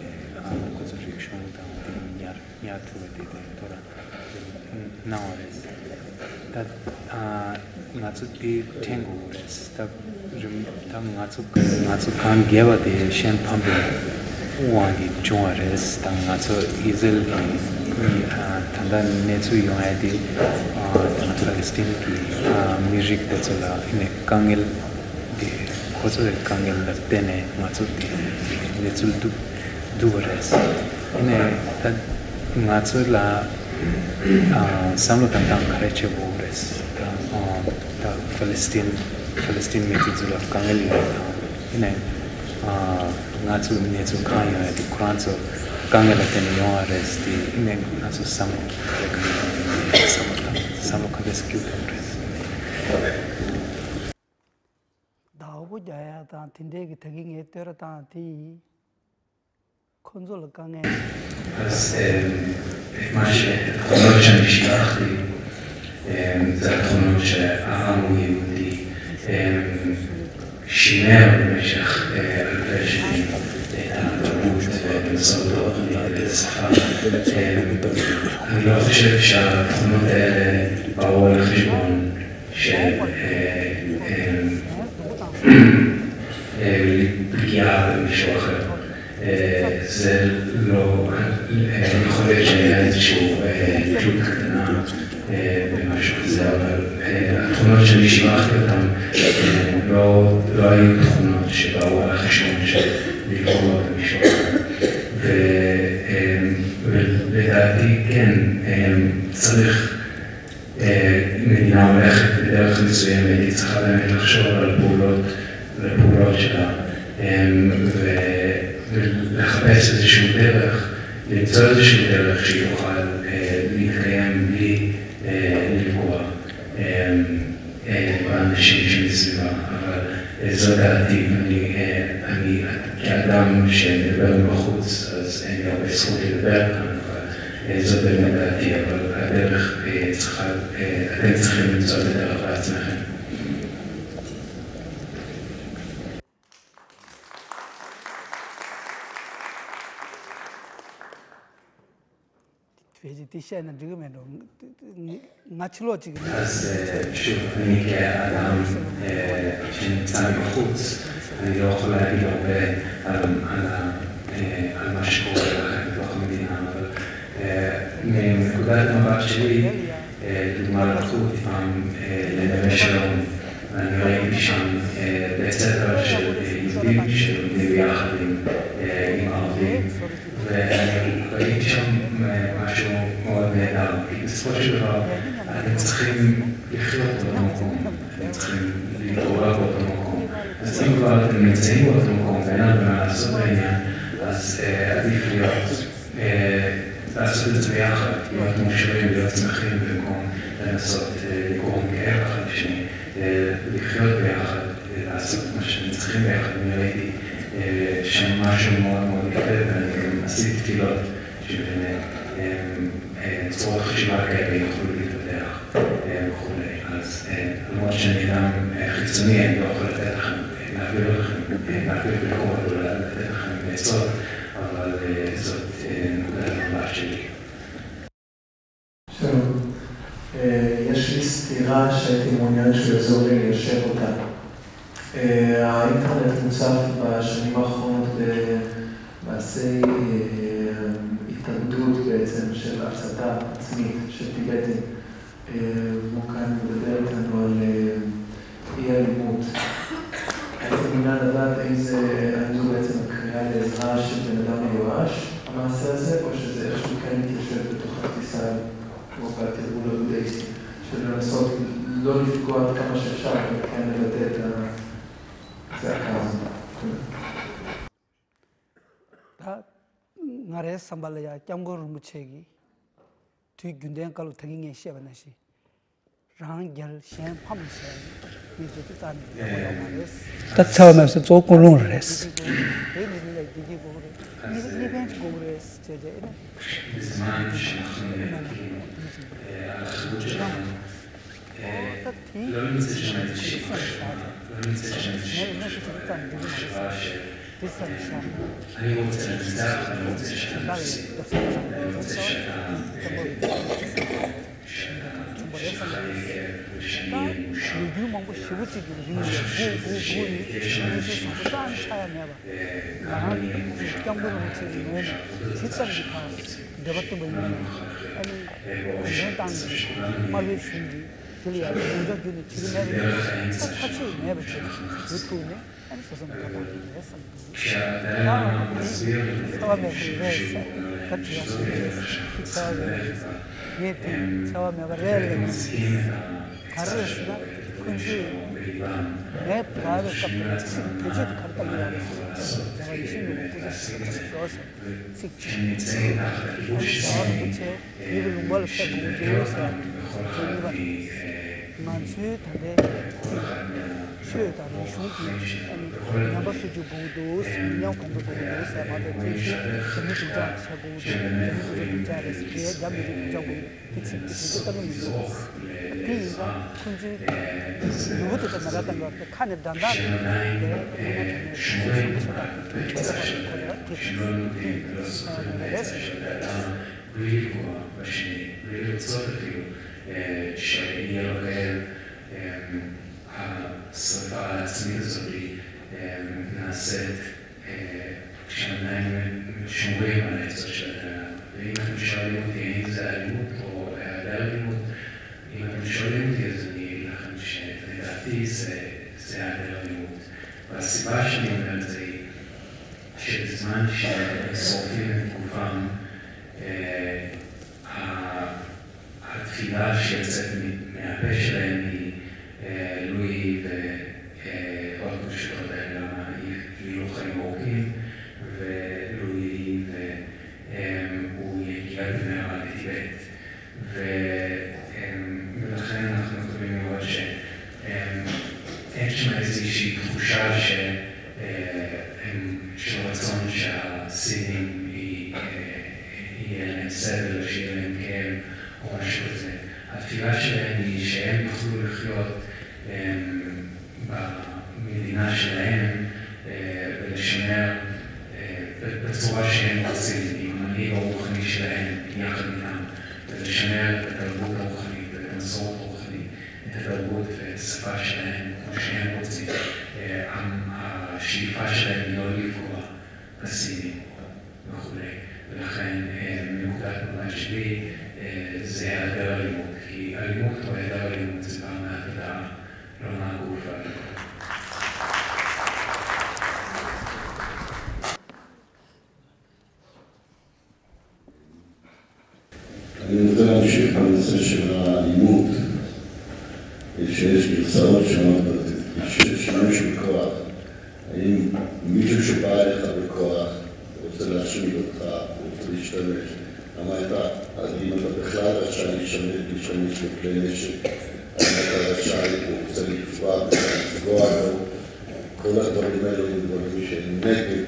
konservative shonta nyar tuwete tora nowadays. That natsuki tengu res. That natsu kan geva de shen pambe wangi jonga res. That natsu izel tanda netsu yonadi. Palestine की म्यूजिक तो चला इन्हें कांगल के खोजो एक कांगल लगते ने माचुल के नेचुल दुवरेस इन्हें तब माचुल ला सामलो तंतां करेचे बोरेस ता Palestine में तो चला कांगल इन्हें माचुल नेचुल खाया है कुरान सो कांगल लगते ने योरेस ती इन्हें माचुल Samo kades kyutores. 다오고 자야다 딘데기 되긴 했더라다 디 콘솔 강에 אז מה שהתכונות שאני שירחתי זה התכונות שהעם הוא יהודי שימר במשך אלפי שנים את התרבות ומסורתו ואת השפה. אני לא חושב שהתכונות האלה באו על חשבון של פגיעה במישהו אחר. זה לא, יכול להיות שהיה איזושהי תלות קטנה במשהו כזה, אבל התכונות שאני שיבחתי אותן לא היו תכונות שבאו על החשבון של לפגוע במישהו אחר. ולדעתי, כן, צריך מדינה הולכת בדרך מסוימת, היא צריכה באמת לחשוב על הפעולות שלה ולחפש איזשהו דרך, למצוא איזשהו דרך שהיא תוכל להתקיים בלי לפגוע באנשים שמסביבה. אבל זו דעתי, אני כאדם שמדבר מבחוץ, אז אין לי הרבה זכות לדבר כאן, אבל זו באמת דעתי, אבל הדרך צריכה, אתם צריכים למצוא את הדרך בעצמכם. אז שוב, אני כאדם שנמצא מבחוץ, אני לא יכול להגיד הרבה על מה שקורה לכם בתוך המדינה, אבל מנקודת המבט שלי, דוגמה לקחו אותי פעם לנווה שלום, ואני ראיתי שם בית ספר של יהודים שלומדים ביחד עם ערבים, ואני ראיתי שם משהו מאוד נהדר, כי בסופו של דבר אתם צריכים לחיות באותו מקום, אתם צריכים להתעורר באותו מקום. אז אם כבר אתם נמצאים באותו מקום ואין הרבה מה לעשות בעניין, אז עדיף לעשות את זה ביחד, להיות מאושרים, להיות שמחים במקום לנסות לגרום כאב אחד לשני, לחיות ביחד, לעשות מה שאתם צריכים ביחד. אני ראיתי שם משהו מאוד מאוד יפה, ואני גם עשיתי תפילות שבאמת צורות חשיבה כאלה יוכלו להתפתח וכולי. אז למרות שאני אדם חיצוני, אני לא יכול לתת לכם, להעביר ביקורת או לתת לכם עצות, אבל זאת נקודת המבט שלי. שלום, יש לי סתירה שהייתי מעוניין שהוא יעזור לי ליישב אותה. האינטרנט מוצף בשנים האחרונות במעשי התאבדות בעצם של הצתה עצמית של טיבטים. והוא כאן מדבר איתנו על אי אלימות. הייתי מעוניין לדעת האם זו בעצם הקריאה לעזרה של בן אדם מיואש, המעשה הזה, או שזה איכשהו כן מתיישב בתוך התפיסה כמו בתרגול הבודהיסטי, של לנסות לא לפגוע עד כמה שאפשר, וכן לבטא את הצעקה הזאת. 나래 삼발래야 짱고를 묻히기 뒤 군대에 갈로 당행에 시험하시 랑결 시험 함세 이제 뜻안 딱 처음에서 조건을 했어 이벤트 고그레 제제 בזמן שאנחנו נאבקים על החירות שלנו, לא נמצא שם איזושהי מחשבה, לא נמצא שם איזושהי מחשבה אני רוצה לנצח, אני רוצה שאתה נפסיד, אני רוצה שאתה יהיה ושאני אהיה מאושר. אני חושב שיש אנשים ואני אהיה מאושר. כשהאדם מסביר הם מסכים את הצד שלו בליבם כשהם נמצאים תחת הכיבוש שלנו בכל אחד בלי לפגוע בשני, בלי לרצות אפילו שיהיה רעב השרפה העצמית הזאת נעשית כשעדיין שומרים על היצר של הדעה. ואם אתם שואלים אותי האם זה אלימות או היעדר אלימות, אם אתם שואלים אותי אז אני אגיד לכם שלדעתי זה היעדר אלימות. והסיבה שאני אומר את זה היא שבזמן ששורפים את גופם, התפילה שיוצאת מהפה שלהם היא לואי ועוד פשוטות האלה, למה היא לא חיים ארוכים, ולואי הוא יגיע במהרה לטיבט. ולכן אנחנו יכולים לראות שאין שם איזושהי תחושה של רצון שהסינים יהיה להם סבל, שיהיה להם כאב או משהו כזה. התפילה שלהם היא שהם יוכלו לחיות במדינה שלהם ולשמר בצורה שהם רוצים, עם המנהיג הרוחני שלהם, יחד איתם, ולשמר את התרבות הרוחנית ואת המסורת הרוחנית, את התרבות ואת השפה שלהם כמו שהם רוצים. השאיפה שלהם היא לא לפגוע בסינים וכו'. ולכן מנקודת מבט שלי זה היעדר אלימות, כי אלימות או היעדר אלימות זה בא מהתודעה, לא מהגוף והגוף. אני רוצה להמשיך בנושא של האלימות, שיש גרסאות שונות, שיש שימוש בכוח. האם מישהו שבא אליך בכוח רוצה להשמיד אותך, רוצה להשתמש, אם אתה בכלל רשאי להשתמש בכלי נשק, אם אתה רשאי, הוא רוצה לפגוע בו, כל הדברים האלה הם דברים שנגד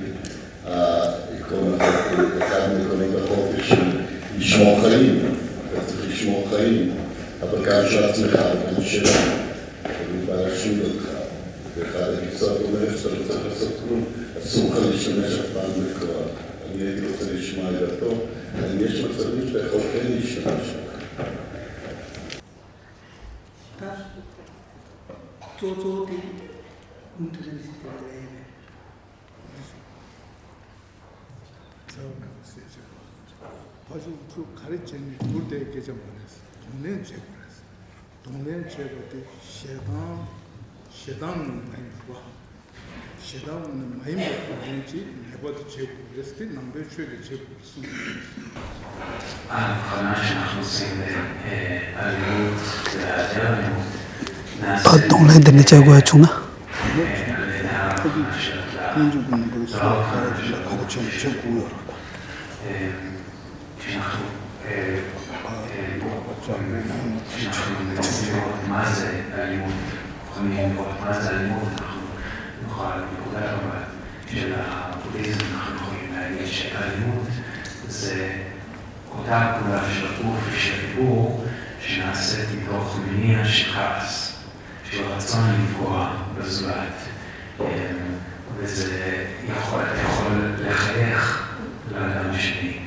העקרון החופש, אחד מעקרונות החופש של לשמור חיים, אתה צריך לשמור חיים, אבל גם של עצמך, גם שלך, אני בא להשמיד אותך, ואחד הגרסאות אומר שאתה לא צריך לעשות כלום, אסור לך להשתמש אף פעם בכוח. אני הייתי רוצה לשמוע את דעתו, האם יש מצבים שאתה יכול כן להשתמש. 그 가르침이 둘 때 계정 보냈어. 동네 제거했어. 동네 제거때 시당은 많이 봐. 시당은 많이 먹고 되지. 내버도 제거 했을 때 남배 최대 제거 있습니다. ההבחנה שאנחנו עושים באלימות והיעדר אלימות נעשית על ידי ההבחנה של כשאנחנו רוצים לראות מה זה אלימות, יכולים לראות מה זה אלימות, אנחנו נוכל בנקודת המבט של הבודהיזם, אנחנו יכולים להגיד שאלימות זה אותה פעולה של הגוף ושל הדיבור שנעשית מתוך מניע של כעס, של רצון לפגוע בזולת, וזה יכול לחייך לאדם השני.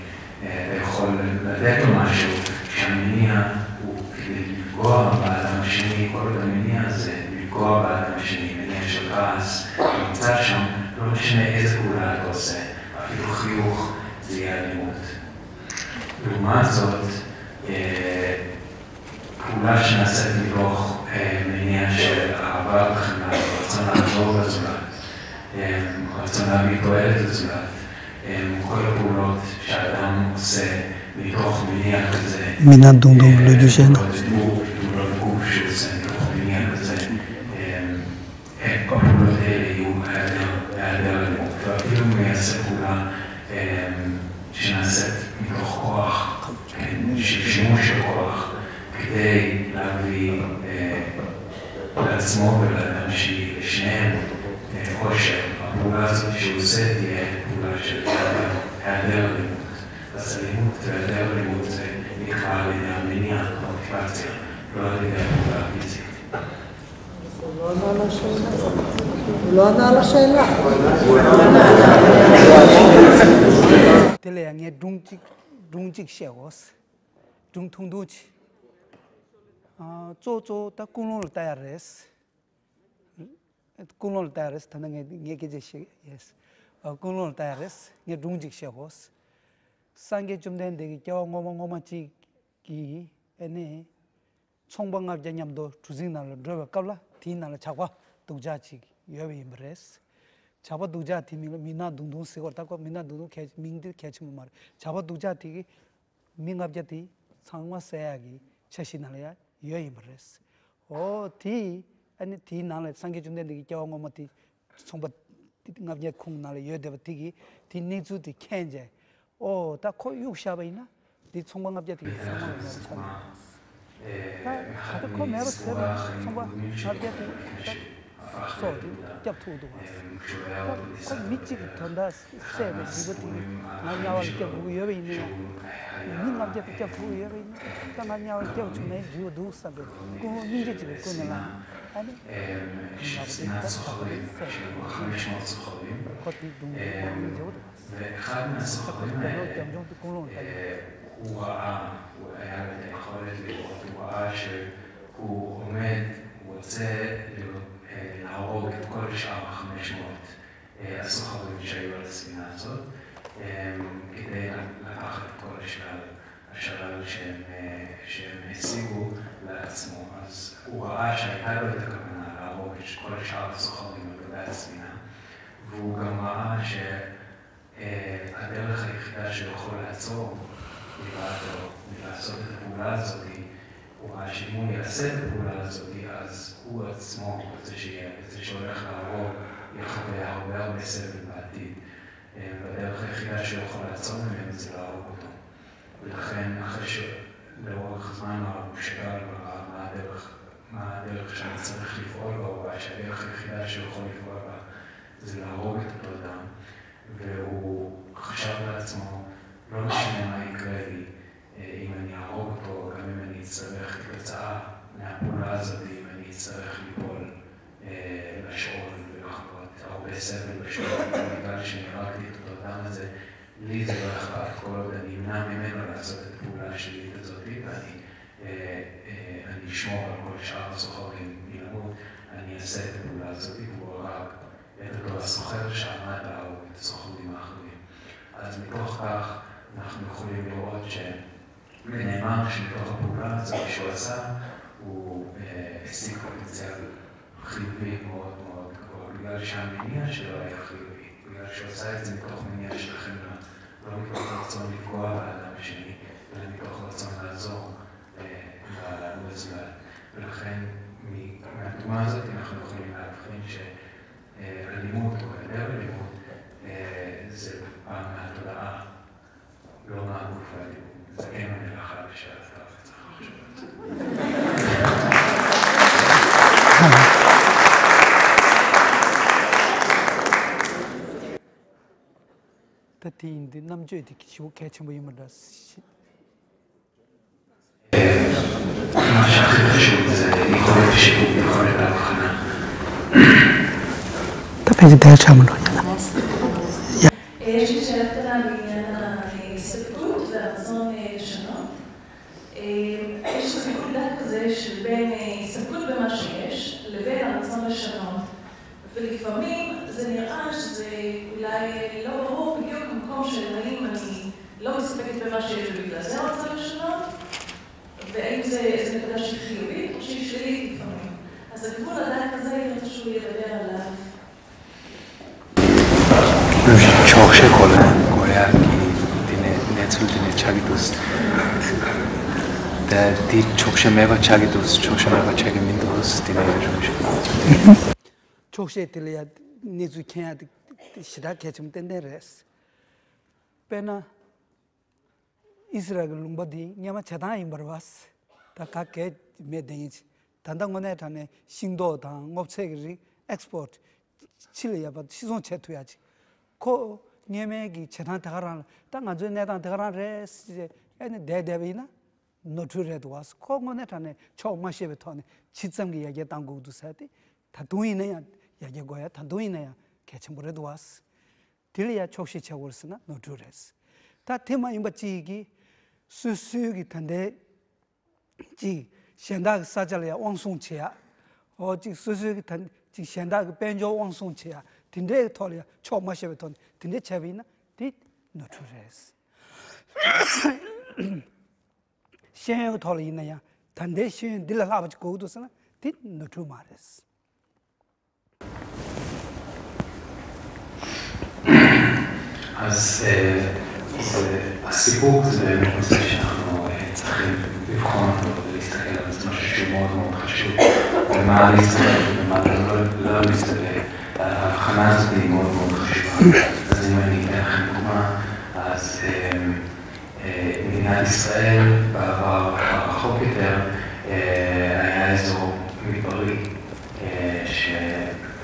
אתה יכול לתת לו משהו שהמניע הוא כדי לפגוע באדם השני, כל עוד המניע הזה לפגוע באדם השני, מניע של כעס, נמצא שם, לא משנה איזה פעולה אתה עושה, אפילו חיוך זה יהיה אלימות. לעומת זאת, פעולה שנעשית מתוך מניע של אהבה וחמלה, רצון לעזור לזולת, רצון להביא תועלת לזולת, כל הפעולות שהאדם עושה מתוך מניע כזה, מינה דונדון לדושן. פעולות גוף שהוא עושה מתוך מניע כזה, כל הפעולות האלה יהיו היעדר אלימות, ואפילו אם יעשה פעולה שנעשית מתוך כוח, שימוש של כוח, כדי להביא לעצמו ולאדם שלי, לשניהם, עושר. הפעולה הזאת שהוא עושה תהיה פעולה של היעדר אלימות. אז אלימות והיעדר אלימות זה נקרא על ידי המניע, המוטיבציה, לא על ידי הפעולה הפיזית. הוא לא ענה על השאלה. תראה, אני דונג'יק שאוס, דונג תונדוצ'י. 쪼쪼 다 군을 따야레스 군을 따야레스 단행에 얘기제시 예스 군을 따야레스 이 둥직셔고스 상계 좀 된데 겨고모모마치 기 에네 총방압 전염도 주진날 들어갈라 디날 잡아 두자치 여비 임브레스 잡아 두자티 미나 둥둥 세고다고 미나 둥둥 개 민들 개치면 말 잡아 두자티 민갑자티 상마 세야기 차시날이야 여비 임브레스 오티 아니 디날 상계 좀 된데 겨고모마티 총바 띵갑제 콩날 여데버티기 디니주디 켄제 다코 육샤바이나 디 총방갑자티 상마 참 هذا كم هذا السبب ثم هذا صوت جاب تودو كم ميتشي تندا سبب جبتي نانياوال جاب ويابيني مين نام جاب جاب ويابيني كم نانياوال جاب شنو جودو سبب كم ميجي جب كونلا أنا הוא ראה, הוא היה לו את היכולת לראות, הוא ראה שהוא עומד, הוא רוצה להרוג את כל שאר 500 הסוחרים שהיו על הספינה הזאת, כדי לקחת את כל השלל שהם השיגו לעצמו. אז הוא ראה שהייתה לו את הכוונה להרוג את כל שאר הסוחרים על גבי הספינה, והוא גם ראה שהדרך היחידה שהוא יכול לעצור לעשות את הפעולה הזאת, הוא ראה שאם הוא יעשה את הפעולה הזאת, אז הוא עצמו, זה שהולך לעבור, יחווה הרבה סבל בעתיד. והדרך היחידה שהוא יכול לעצור ממנו זה להרוג אותו. ולכן, אחרי שלאורך זמן הוא שגל וראה מה הדרך שאני צריך לפעול בה, הוא ראה שהדרך היחידה שהוא יכול לפעול בה זה להרוג את אותו אדם. והוא חשב לעצמו, לא משנה מה יקרה לי, אם אני אהרוג אותו, גם אם אני אצטרך כתוצאה מהפעולה הזאת, אם אני אצטרך ליפול לשאול ולחוות הרבה סבל בשאול, בגלל שנהרגתי את אותו אדם הזה, לי זה לא אכפת, כל עוד אני אמנע ממנו לעשות את הפעולה שלי הזאת, ואני אשמור על כל שאר הסוחרים מלמות, אני אעשה את הפעולה הזאת, והוא הרג את אותו הסוחר שעמד להרוג את הסוחרים האחרים. אז מתוך כך, אנחנו יכולים לראות שנאמר שמתוך הפעולה הזאת שהוא עשה, הוא השיג פוטנציאל חיובי מאוד מאוד גבוה, בגלל שהמניע שלו היה חיובי, בגלל שהוא עשה את זה מתוך מניע של חמלה, לא מתוך רצון לפגוע באדם השני, אלא מתוך רצון לעזור לזולת. ולכן מהתנועה הזאת אנחנו יכולים להבחין שאלימות או היעדר אלימות זה פעם מהתודעה, לא מהגוף והלימוד. זה כן המלאכה בשעת הרצח. תתין די נמג'י שהוא קצ'ם בימדס. מה שהכי חשוב זה יכולת השיפוט, יכולת ההבחנה. תפי די צ'מנו. יש לי שאלה קטנה בעניין ההסתפקות והרצון לשנות. יש סיכוי דק כזה שבין הסתפקות במה שיש לבין הרצון לשנות. ולפעמים זה נראה שזה אולי לא ברור בדיוק במקום של האם אני לא מסתפקת במה שיש ובגלל זה רוצה לשנות, והאם זה נקודה שהיא חיובית או שהיא שלילית לפעמים. אז הגבול הדק הזה היא רוצה שהוא ידבר עליו. چاخشه کنه گویا دینه نتول دینه چاگی دوست در دی چاخشه میگه چاگی دوست چاخشه میگه چاگی می دوست دینه روشه چاخشه تلیاد نیزو کنید شرا کچم تنده رس پنا اسرائیل لومبادی نیام چدایی برواس تا کاکه میدهیچ تندانگونه تانه شیندو تان غوچهگری export چیلیه باد شیزون چتویاچ 코 녀매기 재단 대가란 땅 아주 내단 대가란 레스 에네 대대비나 노트레도 와서 코고네 타네 초마시베 토네 지점기 얘기 당고도 사디 다 동이네야 얘기 거야 다 동이네야 개침부레도 왔어 딜리아 촉시 채월스나 노트레스 다 테마 임바지기 수수기 탄데 지现代撒家来往送去啊，哦，这就是个谈这现代个变作往送去啊，听这套里超马些套，听这前边呢，这弄出来是。现有套里那样，谈这现的了拉不就够多是呢，这弄出马来是。אז הסיפור זה באמת נושא שאנחנו צריכים לבחון אותו ולהסתכל על זה, משהו שהוא מאוד מאוד חשוב, ומה להסתכל ומה לא להסתכל. ההבחנה הזאת היא מאוד מאוד חשובה. אז אם אני אתן לכם דוגמה, אז מדינת ישראל בעבר הרחוק יותר היה אזור מדברי,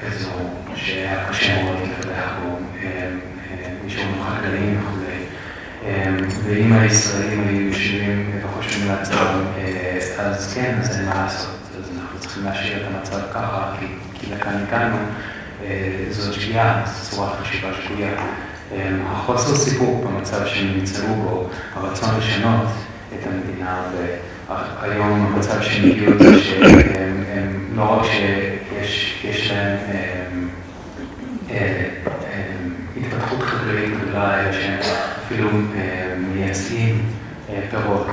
אזור שהיה קשה מאוד להתפתח בו, מישורים חקלאיים וכו'. ואם הישראלים היו יושבים וחושבים לעצמם, אז כן, אז אין מה לעשות. אז אנחנו צריכים להשאיר את המצב ככה, כי לכאן הגענו, זאת שגיאה, זו צורת חשיבה שגויה. החוסר סיפוק במצב שהם נמצאו בו, הרצון לשנות את המדינה, והיום המצב שהם הגיעו זה שהם לא רק שיש להם התפתחות חקלאית גדולה, אלא שהם אפילו מייצאים פירות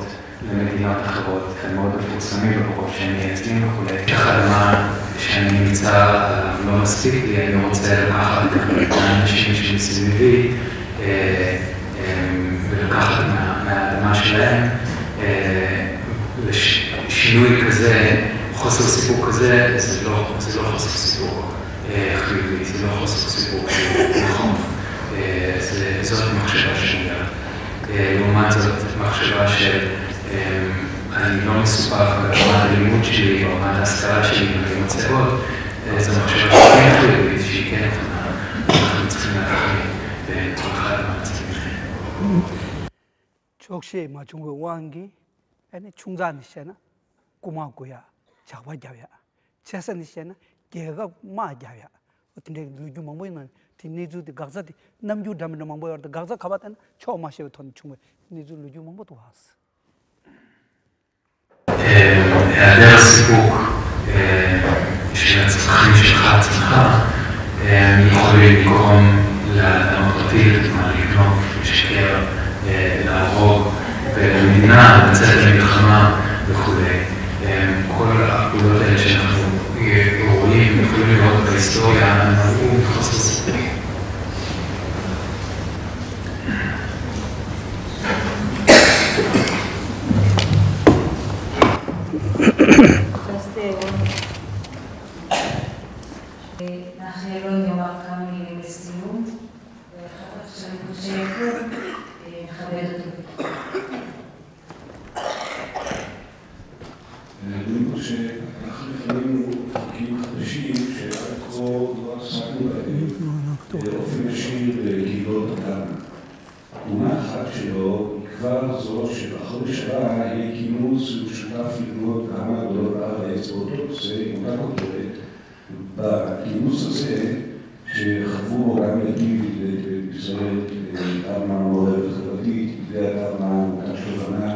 למדינות אחרות, הם מאוד מפורסמים בפירות שהם מייצאים וכו'. אחד מה שאני נמצא לא מספיק לי, אני רוצה לקחת את האנשים שמסביבי ולקחת מהאדמה שלהם לשינוי כזה, חוסר סיפוק כזה, זה לא חוסר סיפוק חיובי, זה לא חוסר סיפוק נכון. זאת מחשבה שנייה. לעומת זאת, מחשבה שאני לא מסופק ברמת הלימוד שלי, ברמת ההשכלה שלי, ואני מוצא עוד, זו מחשבה שכן חיובית, שהיא כן נכונה. אנחנו צריכים להפריד בין כל אחד מהמצבים. 혹시 중국 왕기 아니 중산시나 고마고야 자와자야 최선시나 개가 마자야 어떤데 누구 뭐는 니주도 각자디 남주 담는 뭐야 각자 가봤던 처음 마셔 돈 충분 니주 누구 뭐도 왔어 היעדר הסיפוק של הצרכים שלך עצמך יכולים לגרום לאדם פרטי לדוגמה לגנוב, לשקר, להרוג ולמדינה, לצאת למלחמה וכו'. כל הפעולות האלה שאנחנו רואים, יכולים לראות בהיסטוריה, נבעו מחוסר סיפוק. מאחל לו יאמר כמה מילים לסיום, ואחר כך שאני חושבת, מכבד אותו. אני חושב שאנחנו לפעמים חוקים חדשים שעד כה לא עסקנו בהם באופן ישיר בקהילות אדם. תמונה אחת שלו היא כבר זו שבחודש הבא יהיה כינוס משותף ללמוד כמה גדולות בארץ באותו נושא עם אותה כותרת. בכינוס הזה שחוו בו גם ידיד בישראל, אדם מהמעורבת חברתית, ידי אדם מהמוקד שלבנה,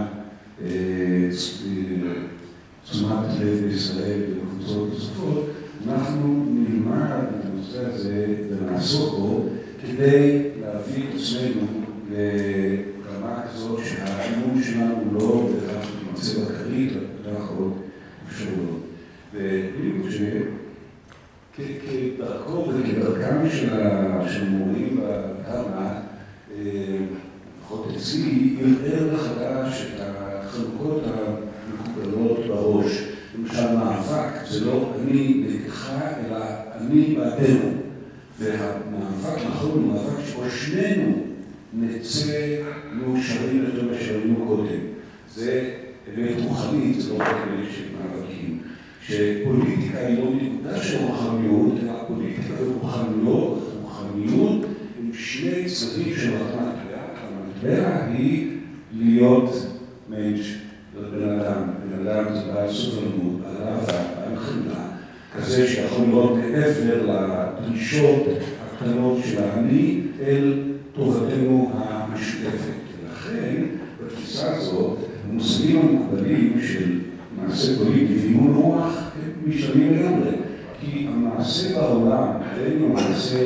תשומת לב בישראל ובקבוצות נוספות, אנחנו נלמד את הנושא הזה ונעסוק בו כדי להביא את עצמנו לרמה כזאת שהאמון שלנו לא בהכרח מתמצא בכרית, אלא עוד אפשרויות. ובלי כדרכו וכדרכם של מורים בקרמה, לפחות אצלי, ערער מחדש את החלוקות המקובלות בראש. למשל, מאבק זה לא אני נגדך, אלא אני בעדנו. והמאבק נכון הוא מאבק שבו שנינו נצא מאושרים יותר משהיינו קודם. זה באמת רוחנית, זה לא רק באמת של מאבקים. שפוליטיקה היא לא נקודה של רוחניות, אלא פוליטיקה ורוחניות הם שני צדדים של המטבע. המטבע היא להיות מענץ' לבן אדם. בן אדם זה בעל סובלנות, בעל אהבה, בעל חמלה, כזה שיכול להיות מעבר לדרישות הקטנות של האני אל טובתנו המשותפת. ולכן, בתפיסה הזאת, המושגים המקובלים של מעשה פוליטי ואימון רוח משתנים לגמרי. כי המעשה בעולם, בין המעשה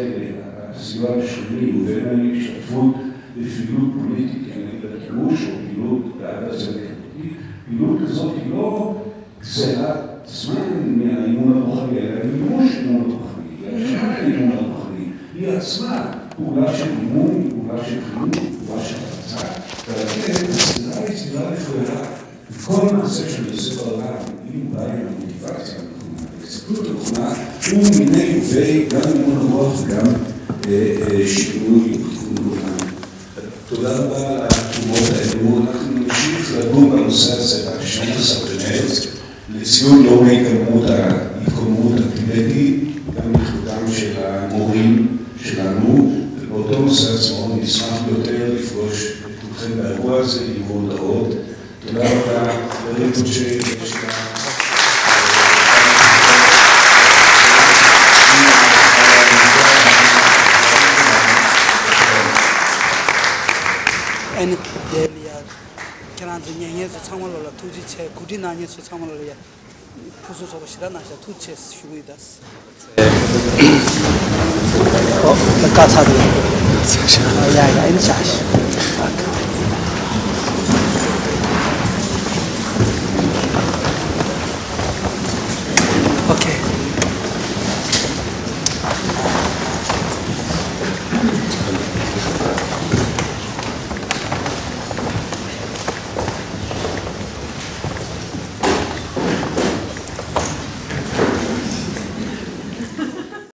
הסביבה השכני ובין ההשתתפות בפעילות פוליטית, נגיד הכיבוש או פעילות בעד הצדק החברתי, פעילות כזאת היא לא גזלת זמן מהאימון הרוחני, אלא מימוש האימון הרוחני, והשארת האימון הרוחני, היא עצמה פעולה של אימון, היא פעולה של חינוך, פעולה של הפצה, ולכן הסדרה היא סדרה לכאורה, וכל מעשה שאני עושה בעולם, אם אולי המוטיבציה הנכונה, ההסתכלות הנכונה, הוא מיני ובי, גם אימון הרוח וגם שינוי ותיקון עולם. תודה רבה על התרומות האלו, אנחנו נמשיך לדון בנושא הזה ב-12 במרץ, לציון יום ההתקוממות הטיבטית, גם לכבודם של המורים שלנו, ובאותו נושא עצמו נשמח ביותר לפגוש את כולכם באירוע הזה עם הודעות. תודה רבה, לריקות שיש לה. And the Canada Yan Samola, Tuji, Kudina, Samola, Pusu of Shirana, two chests with us. The Qatar. Yeah, in charge.